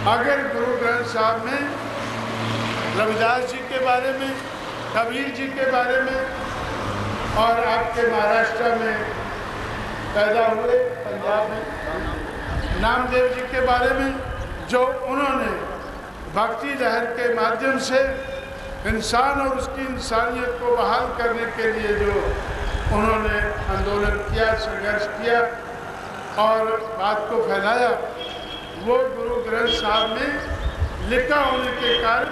अगर गुरु ग्रंथ साहब में रविदास जी के बारे में, कबीर जी के बारे में और आपके महाराष्ट्र में पैदा हुए पंजाब में नामदेव जी के बारे में, जो उन्होंने भक्ति लहर के माध्यम से इंसान और उसकी इंसानियत को बहाल करने के लिए जो उन्होंने आंदोलन किया, संघर्ष किया और बात को फैलाया, वो गुरु ग्रंथ साहब में लिखा होने के कारण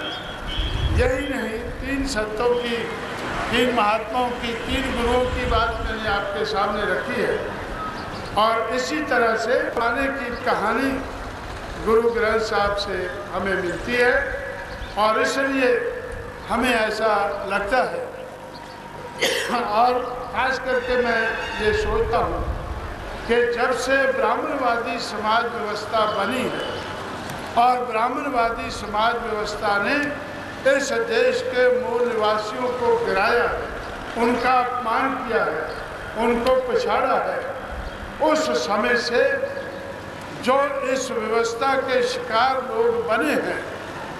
यही नहीं, 3 संतों की, 3 महात्माओं की, 3 गुरुओं की बात मैंने आपके सामने रखी है। और इसी तरह से आने की कहानी गुरु ग्रंथ साहब से हमें मिलती है और इसलिए हमें ऐसा लगता है। और खास करके मैं ये सोचता हूँ कि जब से ब्राह्मणवादी समाज व्यवस्था बनी है और ब्राह्मणवादी समाज व्यवस्था ने इस देश के मूल निवासियों को गिराया है, उनका अपमान किया है, उनको पछाड़ा है, उस समय से जो इस व्यवस्था के शिकार लोग बने हैं,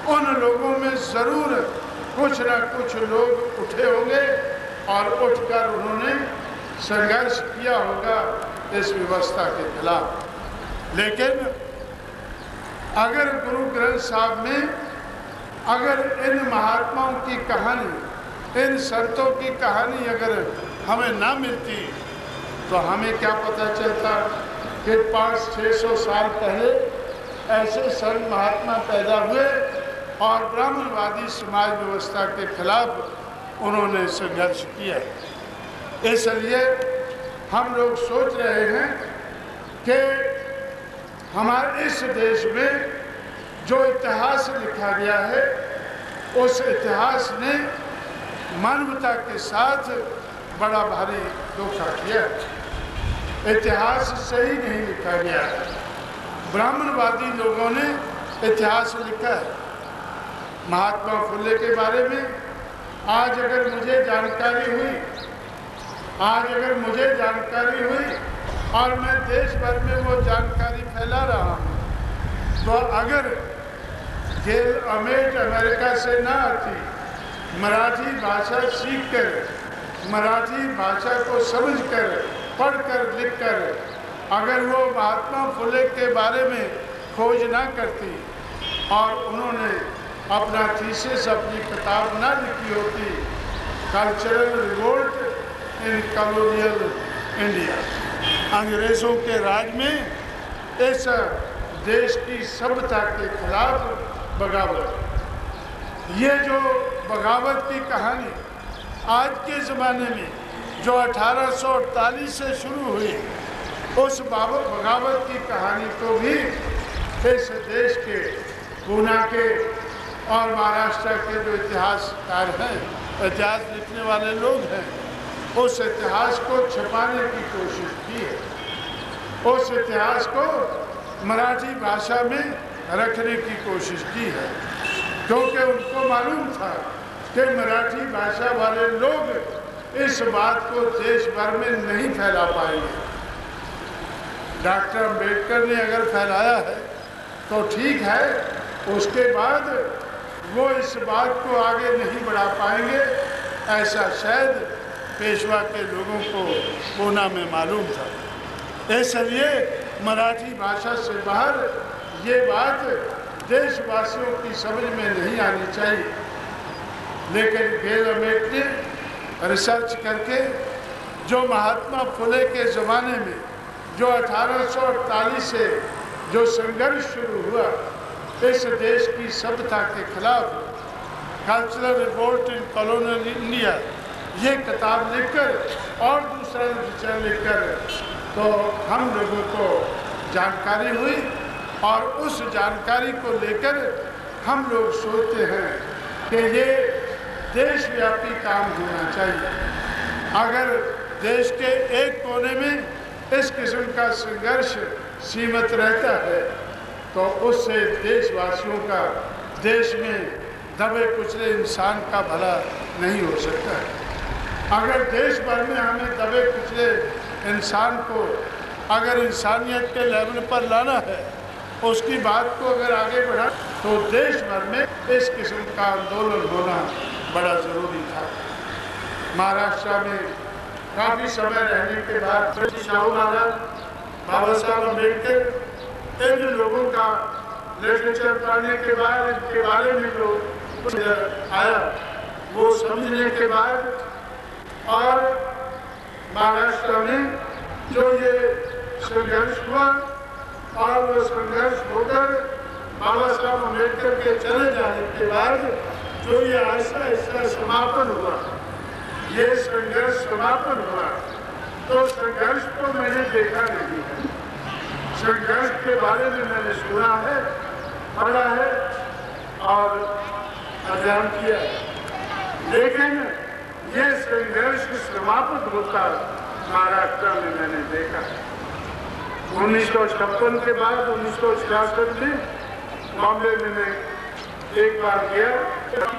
उन लोगों में ज़रूर कुछ न कुछ लोग उठे होंगे और उठकर उन्होंने संघर्ष किया होगा इस व्यवस्था के खिलाफ। लेकिन अगर गुरु ग्रंथ साहब में अगर इन महात्माओं की कहानी, इन संतों की कहानी अगर हमें ना मिलती तो हमें क्या पता चलता कि 500-600 साल पहले ऐसे संत महात्मा पैदा हुए और ब्राह्मणवादी समाज व्यवस्था के खिलाफ उन्होंने संघर्ष किया। इसलिए हम लोग सोच रहे हैं कि हमारे इस देश में जो इतिहास लिखा गया है, उस इतिहास ने मानवता के साथ बड़ा भारी धोखा किया। इतिहास सही नहीं लिखा गया है, ब्राह्मणवादी लोगों ने इतिहास लिखा है। महात्मा फुले के बारे में आज अगर मुझे जानकारी हुई और मैं देश भर में वो जानकारी फैला रहा हूँ, तो अगर गेल अमेट अमेरिका से ना आती, मराठी भाषा सीखकर, मराठी भाषा को समझकर, पढ़कर, लिखकर अगर वो महात्मा फुले के बारे में खोज ना करती और उन्होंने अपना थीसिस, अपनी किताब ना लिखी होती, cultural revolt in colonial India, अंग्रेज़ों के राज में इस देश की सभ्यता के खिलाफ बगावत। ये जो बगावत की कहानी आज के ज़माने में जो 1848 से शुरू हुई, उस बगावत की कहानी को भी इस देश के, पूना के और महाराष्ट्र के जो इतिहासकार हैं, इतिहास लिखने वाले लोग हैं, उस इतिहास को छिपाने की कोशिश की है। उस इतिहास को मराठी भाषा में रखने की कोशिश की है, क्योंकि उनको मालूम था कि मराठी भाषा वाले लोग इस बात को देश भर में नहीं फैला पाएंगे। डॉक्टर अम्बेडकर ने अगर फैलाया है तो ठीक है, उसके बाद वो इस बात को आगे नहीं बढ़ा पाएंगे, ऐसा शायद पेशवा के लोगों को पूना में मालूम था। इसलिए मराठी भाषा से बाहर ये बात देशवासियों की समझ में नहीं आनी चाहिए। लेकिन गेल अमेट ने रिसर्च करके जो महात्मा फुले के ज़माने में जो 1848 से जो संघर्ष शुरू हुआ इस देश की सभ्यता के खिलाफ, cultural revolt in colonial India, ये किताब लिखकर और दूसरा विचार लिखकर तो हम लोगों को जानकारी हुई और उस जानकारी को लेकर हम लोग सोचते हैं कि ये देशव्यापी काम होना चाहिए। अगर देश के एक कोने में इस किस्म का संघर्ष सीमित रहता है तो उससे देशवासियों का, देश में दबे कुचले इंसान का भला नहीं हो सकता है। अगर देश भर में हमें दबे कुचले इंसान को अगर इंसानियत के लेवल पर लाना है उसकी बात को अगर आगे बढ़ा तो देश भर में इस किस्म का आंदोलन होना बड़ा ज़रूरी था। महाराष्ट्र में काफ़ी समय रहने के बाद शाहू महाराज, बाबा साहब अम्बेडकर, इन लोगों का लिटरेचर पढ़ने के बाद इनके बारे में जो आया वो समझने के बाद और महाराष्ट्र में जो ये संघर्ष हुआ और वो संघर्ष होकर बाबा साहब अम्बेडकर के चले जाने के बाद जो ये ऐसा ऐसा समापन हुआ, ये संघर्ष समापन हुआ, तो संघर्ष को मैंने देखा नहीं है। संघर्ष के बारे में मैंने सुना है, पढ़ा है और अध्ययन किया है, लेकिन ये संघर्ष समाप्त होता महाराष्ट्र में मैंने देखा। 1956 के बाद 1966 में बॉम्बे में मैं एक बार गया,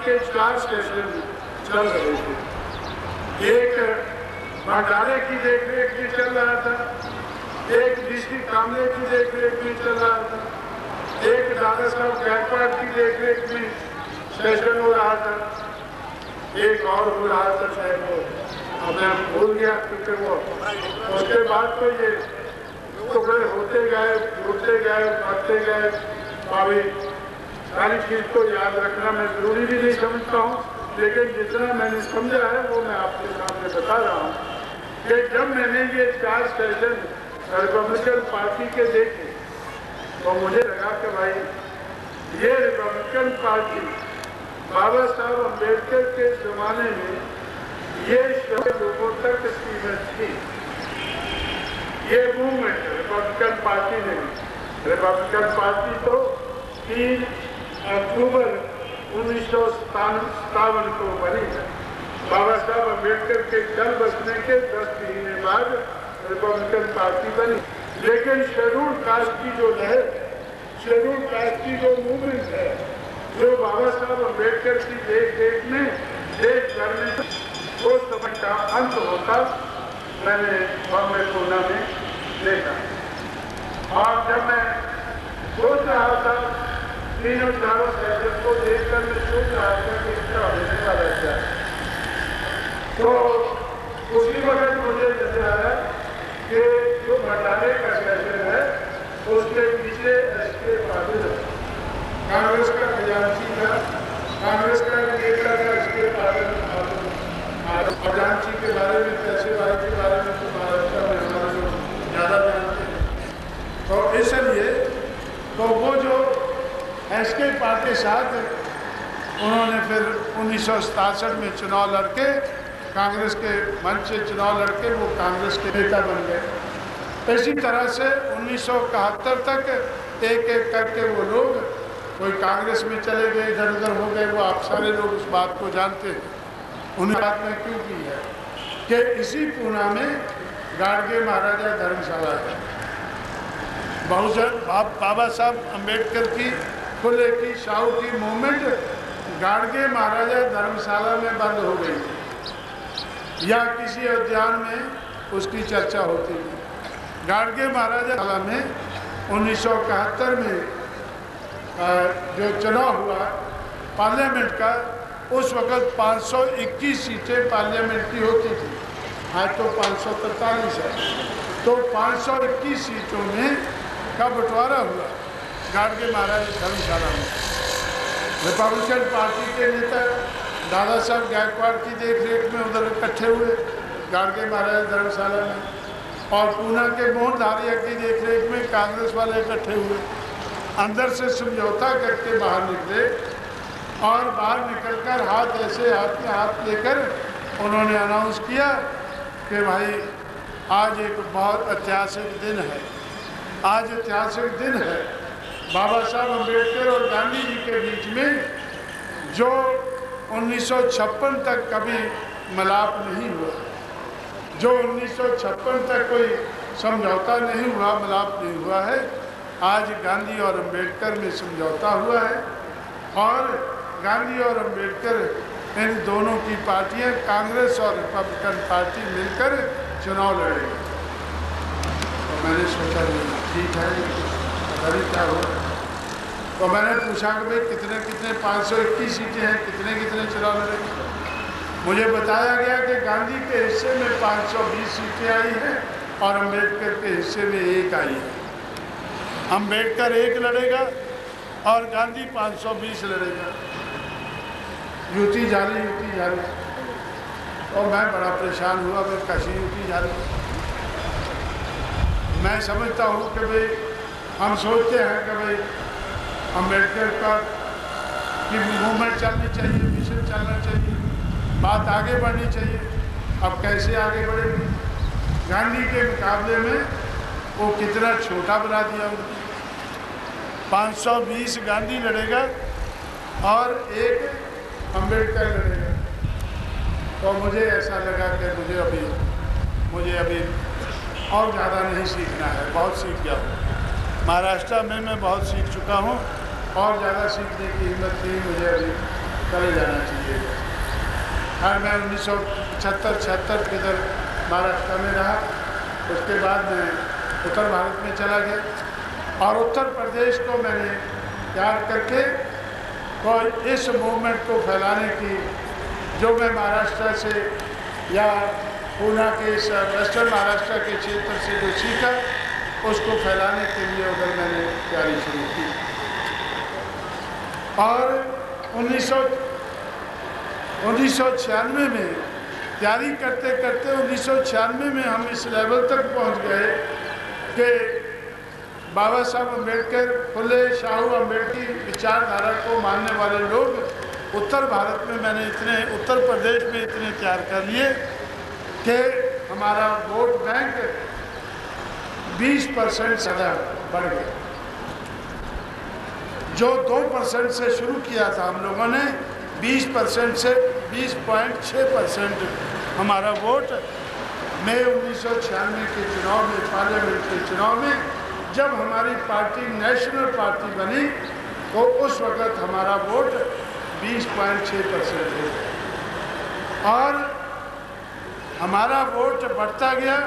के 4 स्टेशन चल रहे थे। एक भंडारे की देखरेख में चल रहा था, एक डिस्ट्रिक्ट कामले की देखरेख में चल रहा था, एक दादा साहब गायकवाड़ की देखरेख में सेशन हो रहा था, एक और हो रहा था शायद वो अब मैं भूल गया क्योंकि वो उसके बाद तो ये टुकड़े होते गए, जुड़ते गए, बढ़ते गए। अभी सारी चीज़ को याद रखना मैं जरूरी भी नहीं समझता हूँ, लेकिन जितना मैंने समझा है वो मैं आपके सामने बता रहा हूँ कि जब मैंने ये 4 सेशन रिपब्लिकन पार्टी के देखे तो मुझे लगा कि भाई ये रिपब्लिकन पार्टी बाबा साहब अम्बेडकर के ज़माने में ये लोगों तक सीमित थी। ये मूवमेंट रिपब्लिकन पार्टी नहीं, रिपब्लिकन पार्टी तो 3 अक्टूबर 1957 को बनी है। बाबा साहब अम्बेडकर के चल बसने के 10 महीने बाद रिपब्लिकन पार्टी बनी, लेकिन शेड्यूल कास्ट की जो लहर, शेड्यूल कास्ट की जो मूवमेंट है, जो बाबा साहब अम्बेडकर की देख में देश भर में वो समय का अंत होता मैंने बॉम्बे पूना में देखा। और जब मैं सोच रहा था, तीनों चारों सेशन को देखकर मैं सोच रहा था कि इसका होने वाला क्या है, तो उसी वक्त मुझे नजर आया कि जो भंडारे का सेशन है उसके पीछे एसके पाटिल कांग्रेस का खजांची था, कांग्रेस का नेता था एसके पाटिल। खजांची के बारे में, पैसे वाले के बारे में तो महाराष्ट्र में हमारे लोग ज़्यादा जानते हैं, तो इसलिए तो वो जो एसके पाटिल के साथ उन्होंने फिर 1967 में चुनाव लड़के, कांग्रेस के मंच से चुनाव लड़के वो कांग्रेस के नेता बन गए। इसी तरह से 1971 तक एक एक करके वो लोग कोई कांग्रेस में चले गए, इधर उधर हो गए। वो आप सारे लोग उस बात को जानते हैं। उन्हें बात में क्यों की है कि इसी पूना में गाड़गे महाराजा धर्मशाला है। बहुजन बाबा साहब अम्बेडकर की खुले की शाहू की मूवमेंट गाड़गे महाराजा धर्मशाला में बंद हो गई या किसी उद्यान में उसकी चर्चा होती है। गाड़गे महाराजा में 1971 में जो चुनाव हुआ पार्लियामेंट का, उस वक़्त 521 सीटें पार्लियामेंट की होती थी, आज तो 543 है। तो 521 सीटों में का बंटवारा हुआ गाड़गे महाराज धर्मशाला में। रिपब्लिकन पार्टी के नेता दादा साहब गायकवाड़ की देखरेख में उधर इकट्ठे हुए गाड़गे महाराज धर्मशाला में, और पूना के मोहन धारिया की देखरेख में कांग्रेस वाले इकट्ठे हुए। अंदर से समझौता करके बाहर निकले और बाहर निकलकर हाथ ऐसे हाथ में हाथ लेकर उन्होंने अनाउंस किया कि भाई आज एक बहुत ऐतिहासिक दिन है, आज ऐतिहासिक दिन है। बाबा साहब अम्बेडकर और गांधी जी के बीच में जो 1956 तक कभी मिलाप नहीं हुआ, जो 1956 तक कोई समझौता नहीं हुआ, मिलाप नहीं हुआ है, आज गांधी और अम्बेडकर में समझौता हुआ है। और गांधी और अम्बेडकर इन दोनों की पार्टियां कांग्रेस और रिपब्लिकन पार्टी मिलकर चुनाव लड़ेगी। तो मैंने सोचा ठीक है, पता नहीं क्या हुआ। तो मैंने पूछा कि भाई कितने कितने 521 सीटें हैं, कितने कितने चुनाव लड़ेंगे। मुझे बताया गया कि गांधी के हिस्से में 520 सीटें आई हैं और अम्बेडकर के हिस्से में 1 आई है। अम्बेडकर 1 लड़ेगा और गांधी 520 लड़ेगा। युति जारी और मैं बड़ा परेशान हुआ। मैं कैसी युति जारी? मैं समझता हूँ कि भाई हम सोचते हैं कि भाई अम्बेडकर का की मूवमेंट चलनी चाहिए, मिशन चलना चाहिए, बात आगे बढ़नी चाहिए। अब कैसे आगे बढ़ेगी? गांधी के मुकाबले में वो कितना छोटा बना दिया उनको। 520 गांधी लड़ेगा और 1 अम्बेडकर लड़ेगा। तो मुझे ऐसा लगा कि मुझे अभी और ज़्यादा नहीं सीखना है, बहुत सीख गया हूँ। महाराष्ट्र में मैं बहुत सीख चुका हूँ और ज़्यादा सीखने की हिम्मत नहीं, मुझे अभी चले जाना चाहिए। और मैं 1976 के इधर महाराष्ट्र में रहा। उसके बाद मैं उत्तर भारत में चला गया और उत्तर प्रदेश को मैंने तैयार करके तो इस मूवमेंट को फैलाने की, जो मैं महाराष्ट्र से या पूना के वेस्टर्न महाराष्ट्र के क्षेत्र से जो सीखा, उसको फैलाने के लिए उधर मैंने तैयारी शुरू की। और 1996 में तैयारी करते करते 1996 में हम इस लेवल तक पहुंच गए कि बाबा साहब अम्बेडकर, फुले शाहू अम्बेडकर विचारधारा को मानने वाले लोग उत्तर भारत में उत्तर प्रदेश में इतने तैयार कर लिए कि हमारा वोट बैंक 20% ज़्यादा बढ़ गया। जो 2% से शुरू किया था हम लोगों ने, 20% से 20.6% हमारा वोट मई 1996 के चुनाव में, पार्लियामेंट के चुनाव में जब हमारी पार्टी नेशनल पार्टी बनी तो उस वक़्त हमारा वोट 20.6% हो गया और हमारा वोट बढ़ता गया।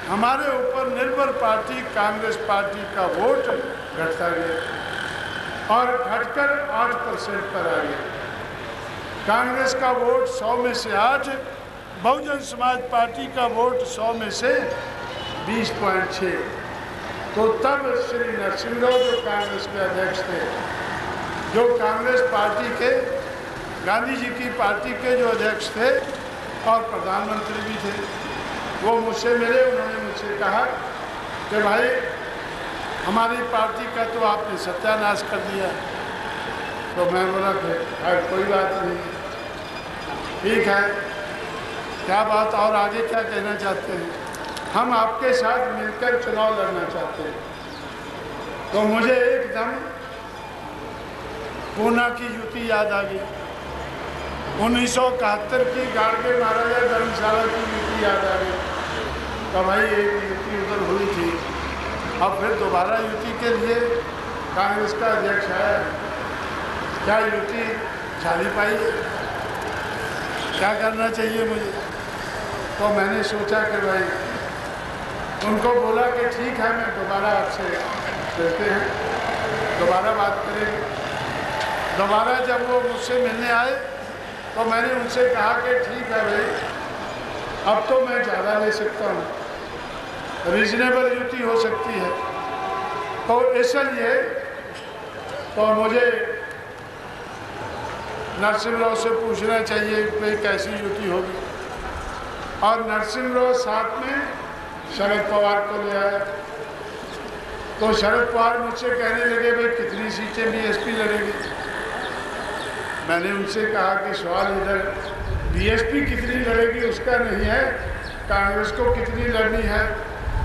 हमारे ऊपर निर्भर पार्टी कांग्रेस पार्टी का वोट घटता गया और घटकर 8% पर आ गया। कांग्रेस का वोट 100 में से 8, बहुजन समाज पार्टी का वोट 100 में से 20.6। तो तब श्री नरसिंहराव जो कांग्रेस के अध्यक्ष थे, जो कांग्रेस पार्टी के, गांधी जी की पार्टी के जो अध्यक्ष थे और प्रधानमंत्री भी थे, वो मुझसे मिले। उन्होंने मुझसे कहा कि भाई हमारी पार्टी का तो आपने सत्यानाश कर दिया। तो मैं बोला कि कोई बात नहीं, ठीक है, क्या बात और आगे क्या कहना चाहते हैं? हम आपके साथ मिलकर चुनाव लड़ना चाहते हैं। तो मुझे एकदम पूना की युति याद आ गई, 1971 की गाड़गे महाराजा धर्मशाला की युति याद आ गई। तो भाई एक युति उधर हुई थी, अब फिर दोबारा युति के लिए कांग्रेस का अध्यक्ष आया। क्या युति जारी पाई? क्या करना चाहिए मुझे? तो मैंने सोचा कि भाई उनको बोला कि ठीक है, मैं दोबारा आपसे मिलते हैं, दोबारा बात करेंगे। दोबारा जब वो मुझसे मिलने आए तो मैंने उनसे कहा कि ठीक है भाई, अब तो मैं ज़्यादा ले सकता हूँ, रीजनेबल युति हो सकती है। तो इसलिए तो मुझे नरसिंहराव से पूछना चाहिए कि कैसी युति होगी। और नरसिंहराव साथ में शरद पवार को ले आया। तो शरद पवार मुझसे कहने लगे भाई कितनी सीटें बीएसपी लड़ेगी। मैंने उनसे कहा कि सवाल इधर बीएसपी कितनी लड़ेगी उसका नहीं है, कांग्रेस को कितनी लड़नी है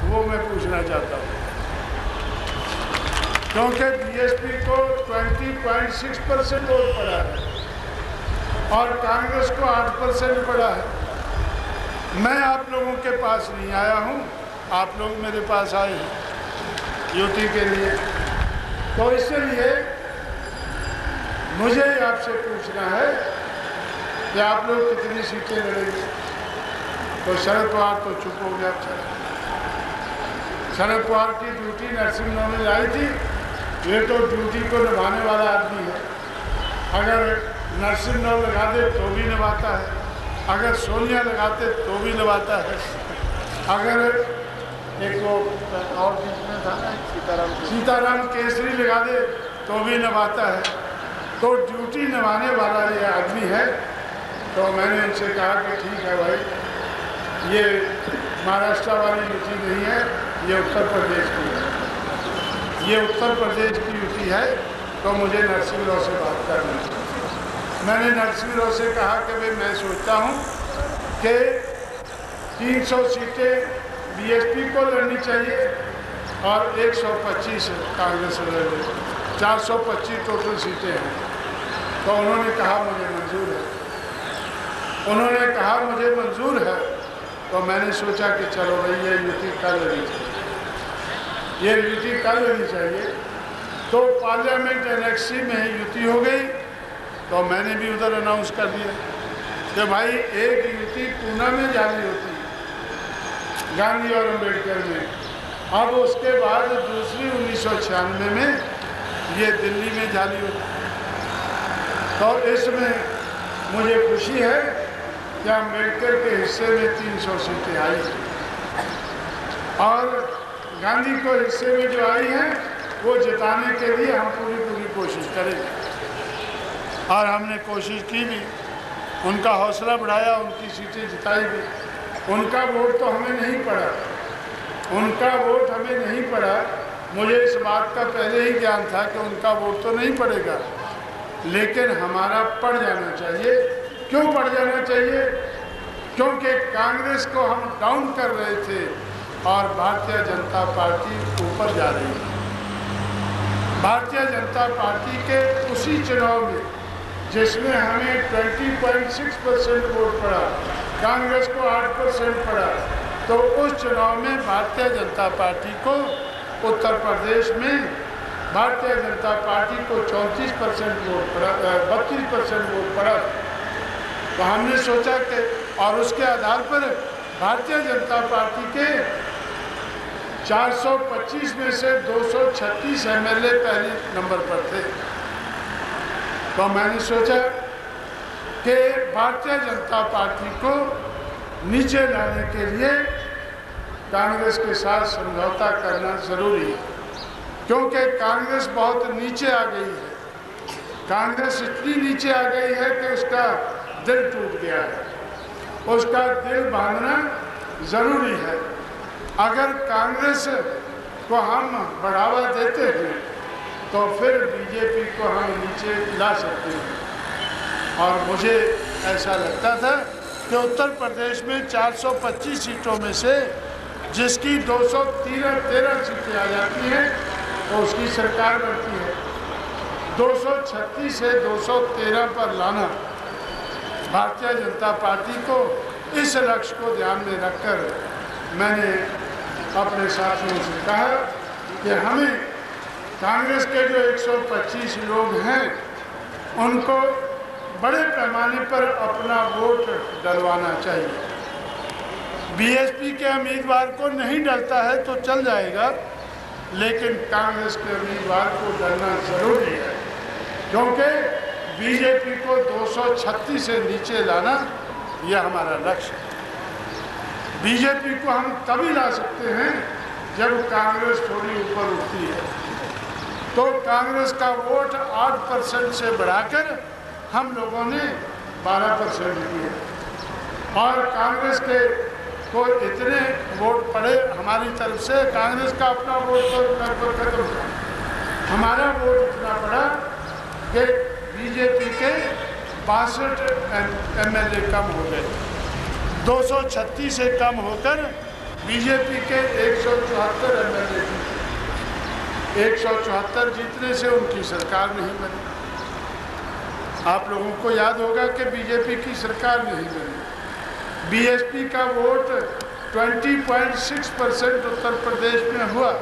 वो मैं पूछना चाहता हूँ। क्योंकि बीएसपी को 20.6% वोट पड़ा है और कांग्रेस को 8% पड़ा है। मैं आप लोगों के पास नहीं आया हूँ, आप लोग मेरे पास आए हैं युति के लिए। तो इसलिए मुझे आपसे पूछना है कि आप लोग कितनी सीटें लड़ेंगे। तो शरद पवार तो चुप हो गया। शरद पवार की ड्यूटी नरसिम्हा में लाई थी। ये तो ड्यूटी को निभाने वाला आदमी है। अगर नरसिम्हा लगा दे तो भी निभाता है, अगर सोनिया लगाते तो भी निभाता है, अगर एक वो और जिसमें था ना सीताराम केसरी लगा दे तो भी निभाता है। तो ड्यूटी निभाने वाला ये आदमी है। तो मैंने उनसे कहा कि ठीक है भाई, ये महाराष्ट्र वाली युति नहीं है, ये उत्तर प्रदेश की है, ये उत्तर प्रदेश की युति है। तो मुझे नरसिंह राव से बात करनी है। मैंने नरसिंह राव से कहा कि भाई मैं सोचता हूँ कि 300 सीटें बीएसपी को लड़नी चाहिए और 125 कांग्रेस लड़ ले, 425 टोटल सीटें हैं। तो उन्होंने कहा मुझे मंजूर है, उन्होंने कहा मुझे मंजूर है। तो मैंने सोचा कि चलो भाई ये युति कर लेनी चाहिए, ये युति कर लेनी चाहिए। तो पार्लियामेंट एनेक्सी में युति हो गई। तो मैंने भी उधर अनाउंस कर दिया कि भाई एक युति पूना में जारी होती है, गांधी और अम्बेडकर में, अब उसके बाद दूसरी 1996 में ये दिल्ली में जारी होती। तो इसमें मुझे खुशी है कि अम्बेडकर के हिस्से में 300 सीटें आई और गांधी को हिस्से में जो आई हैं वो जिताने के लिए हम पूरी कोशिश करेंगे। और हमने कोशिश की भी, उनका हौसला बढ़ाया, उनकी सीटें जिताई भी। उनका वोट तो हमें नहीं पड़ा, उनका वोट हमें नहीं पड़ा। मुझे इस बात का पहले ही ज्ञान था कि उनका वोट तो नहीं पड़ेगा, लेकिन हमारा पड़ जाना चाहिए। क्यों पड़ जाना चाहिए? क्योंकि कांग्रेस को हम डाउन कर रहे थे और भारतीय जनता पार्टी ऊपर जा रही है। भारतीय जनता पार्टी के उसी चुनाव में जिसमें हमें 20.6% वोट पड़ा, कांग्रेस को 8% पड़ा, तो उस चुनाव में भारतीय जनता पार्टी को उत्तर प्रदेश में भारतीय जनता पार्टी को 34% वोट पड़ा, 32% वोट पड़ा। तो हमने सोचा कि और उसके आधार पर भारतीय जनता पार्टी के 425 में से 236 एमएलए पहले नंबर पर थे। तो मैंने सोचा कि भारतीय जनता पार्टी को नीचे लाने के लिए कांग्रेस के साथ समझौता करना ज़रूरी है, क्योंकि कांग्रेस बहुत नीचे आ गई है। कांग्रेस इतनी नीचे आ गई है कि उसका दिल टूट गया है, उसका दिल बांधना ज़रूरी है। अगर कांग्रेस को हम बढ़ावा देते हैं तो फिर बीजेपी को हम नीचे ला सकते हैं। और मुझे ऐसा लगता था कि उत्तर प्रदेश में 425 सीटों में से जिसकी 213 सीटें आ जाती हैं तो उसकी सरकार बनती है। 236 से 213 पर लाना भारतीय जनता पार्टी को, इस लक्ष्य को ध्यान में रखकर मैंने अपने साथियों से कहा कि हमें कांग्रेस के जो 125 लोग हैं उनको बड़े पैमाने पर अपना वोट डलवाना चाहिए। बीएसपी के उम्मीदवार को नहीं डलता है तो चल जाएगा, लेकिन कांग्रेस के उम्मीदवार को डलना ज़रूरी है, क्योंकि बीजेपी को 236 से नीचे लाना यह हमारा लक्ष्य है। बीजेपी को हम तभी ला सकते हैं जब कांग्रेस थोड़ी ऊपर उठती है। तो कांग्रेस का वोट 8% से बढ़ाकर हम लोगों ने 12% दिए और कांग्रेस के को इतने वोट पड़े हमारी तरफ से। कांग्रेस का अपना वोट तो लगभग खत्म था, हमारा वोट इतना पड़ा कि बीजेपी के 62 एमएलए कम हो गए, 236 से कम होकर बीजेपी के 174 एमएलए जीते। 174 जीतने से उनकी सरकार नहीं बनी। आप लोगों को याद होगा कि बीजेपी की सरकार नहीं बनी। बीएसपी का वोट 20.6% उत्तर प्रदेश में हुआ,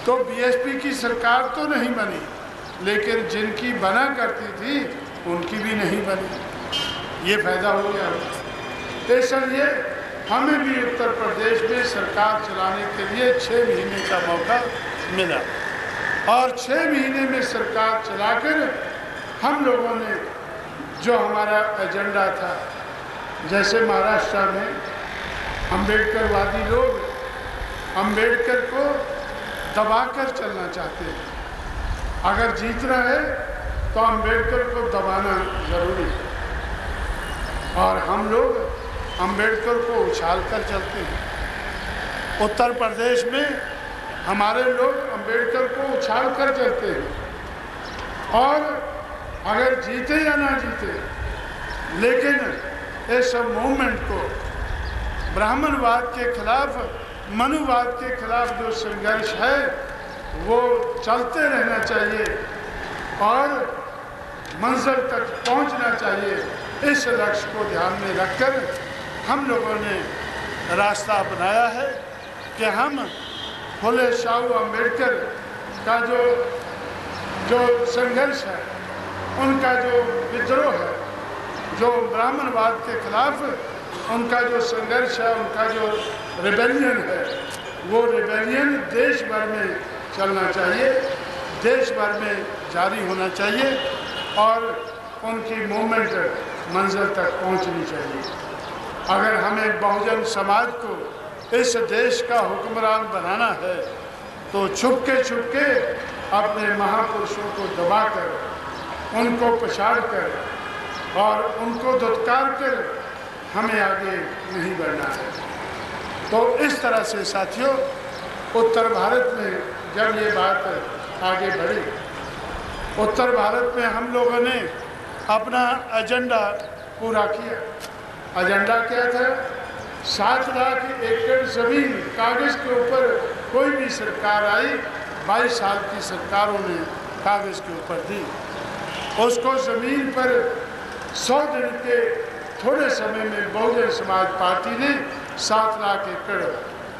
तो बीएसपी की सरकार तो नहीं बनी, लेकिन जिनकी बना करती थी उनकी भी नहीं बनी। ये फायदा हो गया। इसलिए हमें भी उत्तर प्रदेश में सरकार चलाने के लिए 6 महीने का मौका मिला और 6 महीने में सरकार चलाकर हम लोगों ने जो हमारा एजेंडा था, जैसे महाराष्ट्र में अम्बेडकरवादी लोग अम्बेडकर को दबाकर चलना चाहते हैं। अगर जीतना है तो अम्बेडकर को दबाना ज़रूरी है और हम लोग अम्बेडकर को उछाल कर चलते हैं। उत्तर प्रदेश में हमारे लोग अम्बेडकर को उछाल कर चलते हैं और अगर जीते या ना जीते, लेकिन इस मूवमेंट को ब्राह्मणवाद के खिलाफ, मनुवाद के खिलाफ जो संघर्ष है वो चलते रहना चाहिए और मंजिल तक पहुंचना चाहिए। इस लक्ष्य को ध्यान में रखकर हम लोगों ने रास्ता अपनाया है कि हम फुले शाहू अम्बेडकर का जो संघर्ष है, उनका जो विद्रोह है, जो ब्राह्मणवाद के खिलाफ उनका जो संघर्ष है, उनका जो रिबेलियन है, वो रिबेलियन देश भर में चलना चाहिए, देश भर में जारी होना चाहिए और उनकी मूवमेंट मंजिल तक पहुंचनी चाहिए। अगर हमें बहुजन समाज को इस देश का हुक्मरान बनाना है तो छुपके छुपके अपने महापुरुषों को दबाकर, उनको पछाड़ कर और उनको धुतकार कर हमें आगे नहीं बढ़ना है। तो इस तरह से साथियों, उत्तर भारत में जब ये बात आगे बढ़ी, उत्तर भारत में हम लोगों ने अपना एजेंडा पूरा किया। एजेंडा क्या था? 7 लाख एकड़ ज़मीन कागज़ के ऊपर कोई भी सरकार आई, 22 साल की सरकारों ने कागज़ के ऊपर दी। उसको ज़मीन पर 100 दिन के थोड़े समय में बहुजन समाज पार्टी ने 7 लाख एकड़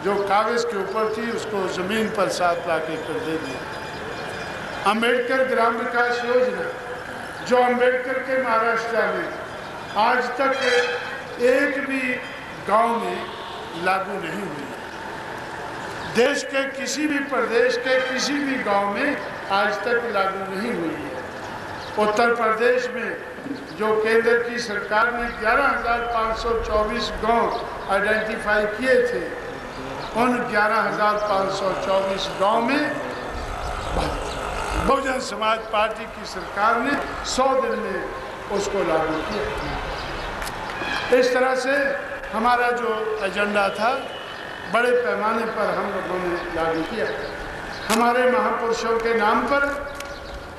जो कागज़ के ऊपर थी उसको ज़मीन पर 7 लाख एकड़ दे दिया। अम्बेडकर ग्राम विकास योजना जो अम्बेडकर के महाराष्ट्र में आज तक एक भी गांव में लागू नहीं हुई। देश के किसी भी प्रदेश के किसी भी गांव में आज तक लागू नहीं हुई है। उत्तर प्रदेश में जो केंद्र की सरकार ने 11,524 गांव आइडेंटिफाई किए थे, उन 11,524 गांव में बहुजन समाज पार्टी की सरकार ने 100 दिन में उसको लागू किया। इस तरह से हमारा जो एजेंडा था बड़े पैमाने पर हम लोगों ने लागू किया। हमारे महापुरुषों के नाम पर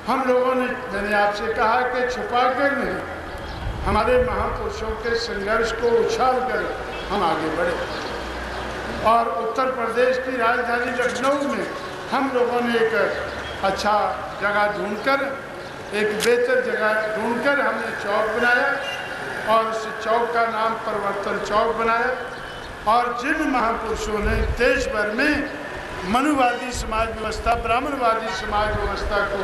हम लोगों ने, मैंने आपसे कहा कि छुपा कर नहीं, हमारे महापुरुषों के संघर्ष को उछाल कर हम आगे बढ़े और उत्तर प्रदेश की राजधानी लखनऊ में हम लोगों ने एक अच्छा जगह ढूंढकर, एक बेहतर जगह ढूंढकर हमने चौक बनाया और उस चौक का नाम परिवर्तन चौक बनाया। और जिन महापुरुषों ने देश भर में मनुवादी समाज व्यवस्था, ब्राह्मणवादी समाज व्यवस्था को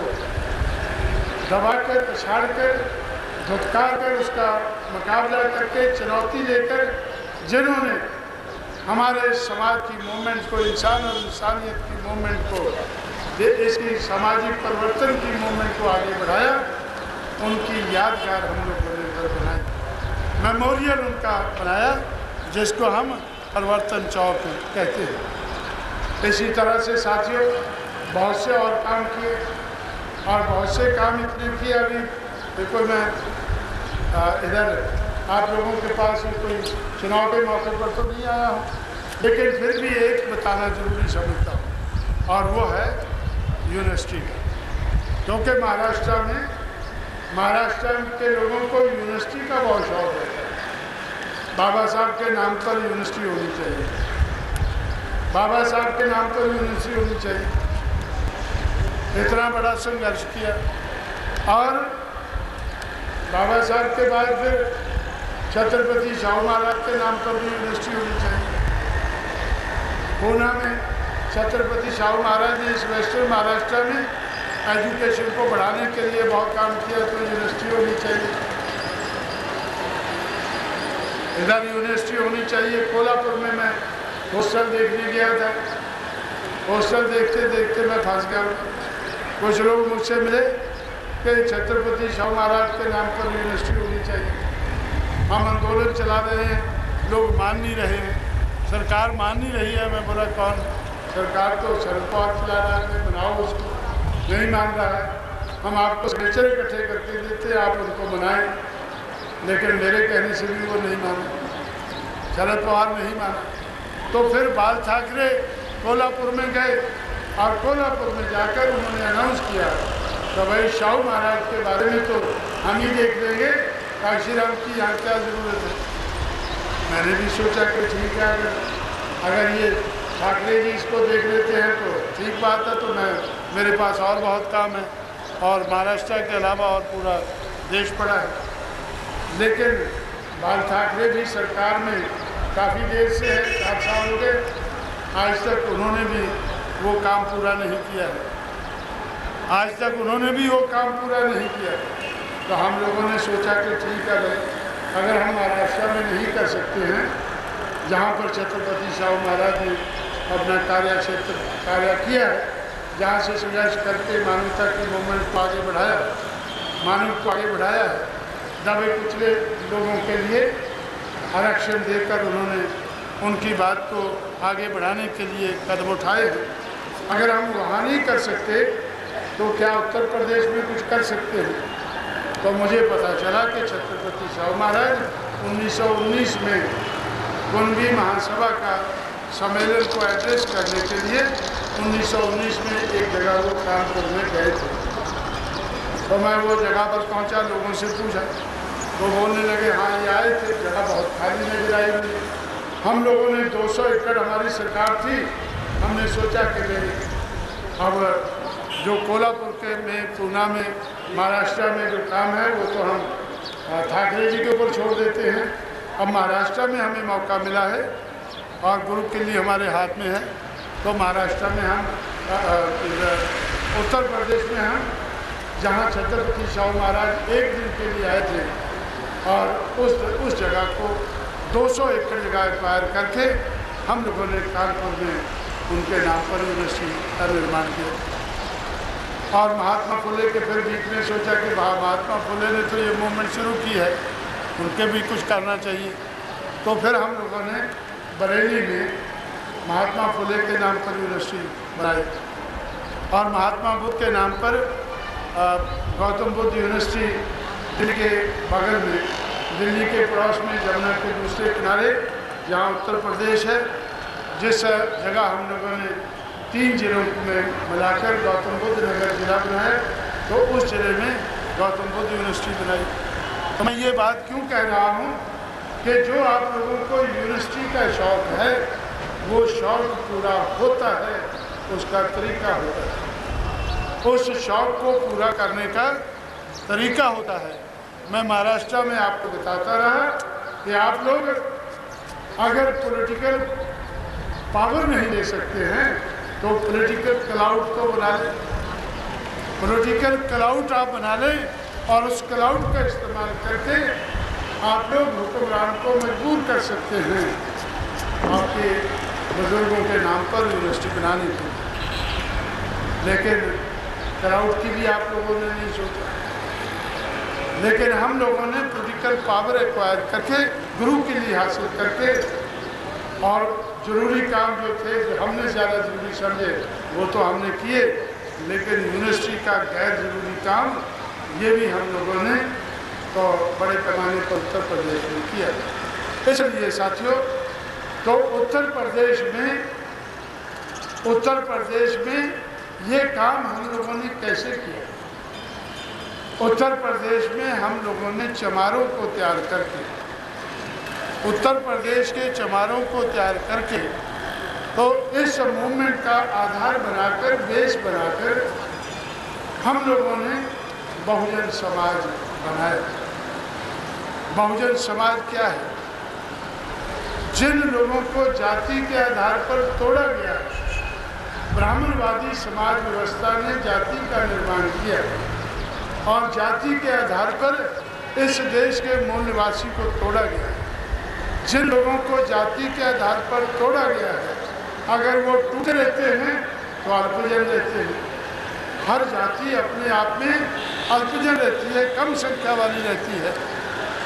दबाकर, पछाड़कर, धुतकार कर उसका मुकाबला करके, चुनौती लेकर जिन्होंने हमारे समाज की मूवमेंट को, इंसान और इंसानियत की मूवमेंट को, इसकी सामाजिक परिवर्तन की मूवमेंट को आगे बढ़ाया, उनकी यादगार हम लोगों ने घर बनाई, मेमोरियल उनका बनाया, जिसको हम परिवर्तन चौक कहते हैं। इसी तरह से साथियों बहुत से और काम किए और बहुत से काम इतने किए। अभी देखो मैं इधर आप लोगों के पास कोई चुनाव के मौके पर तो नहीं आया हूँ, लेकिन फिर भी एक बताना जरूरी समझता हूँ और वो है यूनिवर्सिटी का। क्योंकि महाराष्ट्र के लोगों को यूनिवर्सिटी का बहुत शौक है। बाबा साहब के नाम पर यूनिवर्सिटी होनी चाहिए, बाबा साहब के नाम पर यूनिवर्सिटी होनी चाहिए। इतना बड़ा संघर्ष किया और बाबा साहब के बाद फिर छत्रपति शाहू महाराज के नाम पर भी यूनिवर्सिटी होनी चाहिए। पूना में छत्रपति शाहू महाराज ने इस वेस्टर्न महाराष्ट्र में एजुकेशन को बढ़ाने के लिए बहुत काम किया, तो यूनिवर्सिटी होनी चाहिए। इधर यूनिवर्सिटी होनी चाहिए। कोल्हापुर में मैं हॉस्टल देखने गया था, हॉस्टल देखते देखते मैं फंस गया। कुछ लोग मुझसे मिले कि छत्रपति शाहू महाराज के नाम पर यूनिवर्सिटी होनी चाहिए। हम आंदोलन चला रहे हैं, लोग मान नहीं रहे हैं, सरकार मान नहीं रही है। मैं बोला कौन? सरकार तो शरद पवार चला रहा है, बनाओ उसको। नहीं मान रहा है। हम आपको सिग्नेचर इकट्ठे करके देते हैं, आप उनको बनाएं, लेकिन मेरे कहने से भी वो नहीं माने, शरद पवार नहीं माना। तो फिर बाल ठाकरे कोल्हापुर में गए और कोल्हापुर में जाकर उन्होंने अनाउंस किया कि भाई शाहू महाराज के बारे में तो हम ही देख लेंगे, काशीराम की यहाँ क्या ज़रूरत है। मैंने भी सोचा कि ठीक है, अगर ये ठाकरे जी इसको देख लेते हैं तो ठीक बात है। तो मेरे पास और बहुत काम है और महाराष्ट्र के अलावा और पूरा देश पड़ा है। लेकिन बाल ठाकरे भी सरकार में काफ़ी देर से है, 7 साल हो गए, आज तक उन्होंने भी वो काम पूरा नहीं किया है। आज तक उन्होंने भी वो काम पूरा नहीं किया। तो हम लोगों ने सोचा कि ठीक है भाई, अगर हम महाराष्ट्र में नहीं कर सकते हैं जहाँ पर छत्रपति शाहू महाराज ने अपना कार्य किया है, जहाँ से संघर्ष करके मानवता की मूवमेंट को आगे बढ़ाया, मानव को आगे बढ़ाया है, दबे कुचले लोगों के लिए आरक्षण देकर उन्होंने उनकी बात को आगे बढ़ाने के लिए कदम उठाए हैं। अगर हम वहाँ नहीं कर सकते तो क्या उत्तर प्रदेश में कुछ कर सकते हैं? तो मुझे पता चला कि छत्रपति शाहू महाराज 1919 में कुंभी महासभा का सम्मेलन को एड्रेस करने के लिए 1919 में एक जगह वो कानपुर में गए थे। तो मैं वो जगह पर पहुंचा, लोगों से पूछा, वो बोलने लगे हाँ ये आए थे, जगह बहुत खाली नजर आई मुझे। हम लोगों ने 200 एकड़ हमारी सरकार थी, हमने सोचा कि अब जो कोल्हापुर के में पूना में महाराष्ट्र में जो काम है वो तो हम ठाकरे जी के ऊपर छोड़ देते हैं। अब महाराष्ट्र में हमें मौका मिला है और गुरु के लिए हमारे हाथ में है, तो महाराष्ट्र में हम उत्तर प्रदेश में हम जहाँ छत्रपति शाहू महाराज एक दिन के लिए आए थे और उस जगह को 200 एकड़ जगह एक्वायर करके हम लोगों ने कानपुर में उनके नाम पर यूनिवर्सिटी का निर्माण किया। और महात्मा फुले के फिर बीच में सोचा कि महात्मा फुले ने तो ये मूवमेंट शुरू की है, उनके भी कुछ करना चाहिए। तो फिर हम लोगों ने बरेली में महात्मा फुले के नाम पर यूनिवर्सिटी बनाई और महात्मा बुद्ध के नाम पर गौतम बुद्ध यूनिवर्सिटी दिल्ली के बगल में, दिल्ली के पड़ोस में जमुना के दूसरे किनारे जहाँ उत्तर प्रदेश है, जिस जगह हम लोगों ने 3 जिलों में मिलाकर गौतम बुद्ध नगर जिला बनाया, तो उस जिले में गौतम बुद्ध यूनिवर्सिटी बनाई। तो मैं ये बात क्यों कह रहा हूँ कि जो आप लोगों को यूनिवर्सिटी का शौक़ है, वो शौक़ पूरा होता है, उसका तरीका होता है, उस शौक़ को पूरा करने का तरीका होता है। मैं महाराष्ट्र में आपको बताता रहा कि आप लोग अगर पॉलिटिकल पावर नहीं ले सकते हैं तो पॉलिटिकल क्लाउड को बना लें, पॉलिटिकल क्लाउड आप बना लें और उस क्लाउड का इस्तेमाल करके आप लोग हुक्मरान को मजबूर कर सकते हैं आपके बुजुर्गों के नाम पर यूनिवर्सिटी बनाने की। लेकिन क्राउड की भी आप लोगों ने नहीं सोचा, लेकिन हम लोगों ने पॉलिटिकल पावर एक्वायर करके गुरु के लिए हासिल करके और ज़रूरी काम जो थे, जो हमने ज़्यादा ज़रूरी समझे वो तो हमने किए, लेकिन यूनिवर्सिटी का गैर ज़रूरी काम ये भी हम लोगों ने तो बड़े पैमाने पर उत्तर प्रदेश में किया। इसलिए साथियों, तो उत्तर प्रदेश में ये काम हम लोगों ने कैसे किया? उत्तर प्रदेश में हम लोगों ने चमारों को तैयार करके, उत्तर प्रदेश के चमारों को तैयार करके, तो इस मूवमेंट का आधार बनाकर, बेस बनाकर हम लोगों ने बहुजन समाज बनाया। बहुजन समाज क्या है? जिन लोगों को जाति के आधार पर तोड़ा गया, ब्राह्मणवादी समाज व्यवस्था ने जाति का निर्माण किया और जाति के आधार पर इस देश के मूल निवासी को तोड़ा गया। जिन लोगों को जाति के आधार पर तोड़ा गया है, अगर वो टूटे रहते हैं तो अल्पजन रहते हैं। हर जाति अपने आप में अल्पजन रहती है, कम संख्या वाली रहती है।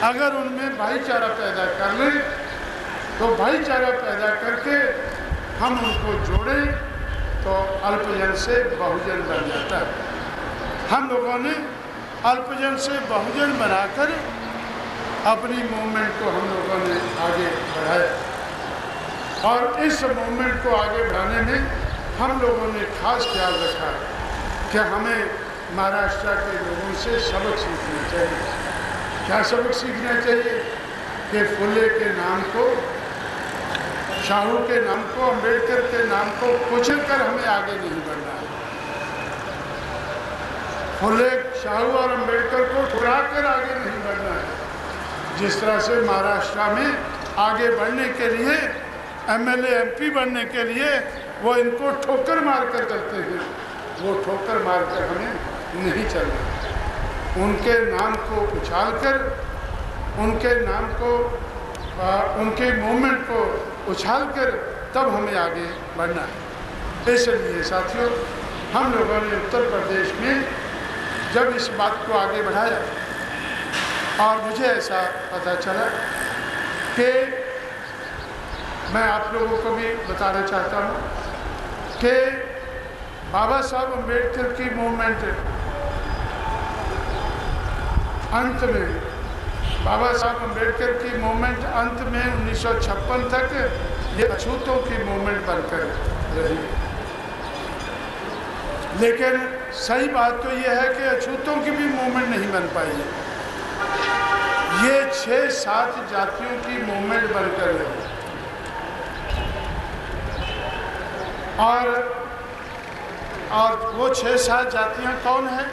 अगर उनमें भाईचारा पैदा कर लें तो भाईचारा पैदा करके हम उनको जोड़ें तो अल्पजन से बहुजन बन जाता है। हम लोगों ने अल्पजन से बहुजन बनाकर अपनी मूवमेंट को हम लोगों ने आगे बढ़ाया और इस मूवमेंट को आगे बढ़ाने में हम लोगों ने खास ख्याल रखा कि हमें महाराष्ट्र के लोगों से सबक सीखना चाहिए। क्या सबक सीखना चाहिए कि फुले के नाम को, शाहू के नाम को, अंबेडकर के नाम को कुचल कर हमें आगे नहीं बढ़ना है। फुले, शाहू और अंबेडकर को ठुकरा कर आगे नहीं बढ़ना है। जिस तरह से महाराष्ट्र में आगे बढ़ने के लिए, एमएलए एमपी बनने के लिए वो इनको ठोकर मार कर करते हैं, वो ठोकर मार कर हमें नहीं चलना। उनके नाम को उछालकर, उनके नाम को, उनके मूवमेंट को उछालकर तब हमें आगे बढ़ना है। इसलिए साथियों, हम लोगों ने उत्तर प्रदेश में जब इस बात को आगे बढ़ाया और मुझे ऐसा पता चला कि मैं आप लोगों को भी बताना चाहता हूँ कि बाबा साहब अम्बेडकर की मूवमेंट अंत में, बाबा साहब अम्बेडकर की मूवमेंट अंत में 1956 तक ये अछूतों की मूवमेंट बनकर रही। लेकिन सही बात तो ये है कि अछूतों की भी मूवमेंट नहीं बन पाई है। ये 6-7 जातियों की मूवमेंट बनकर रही और वो 6-7 जातियाँ कौन हैं?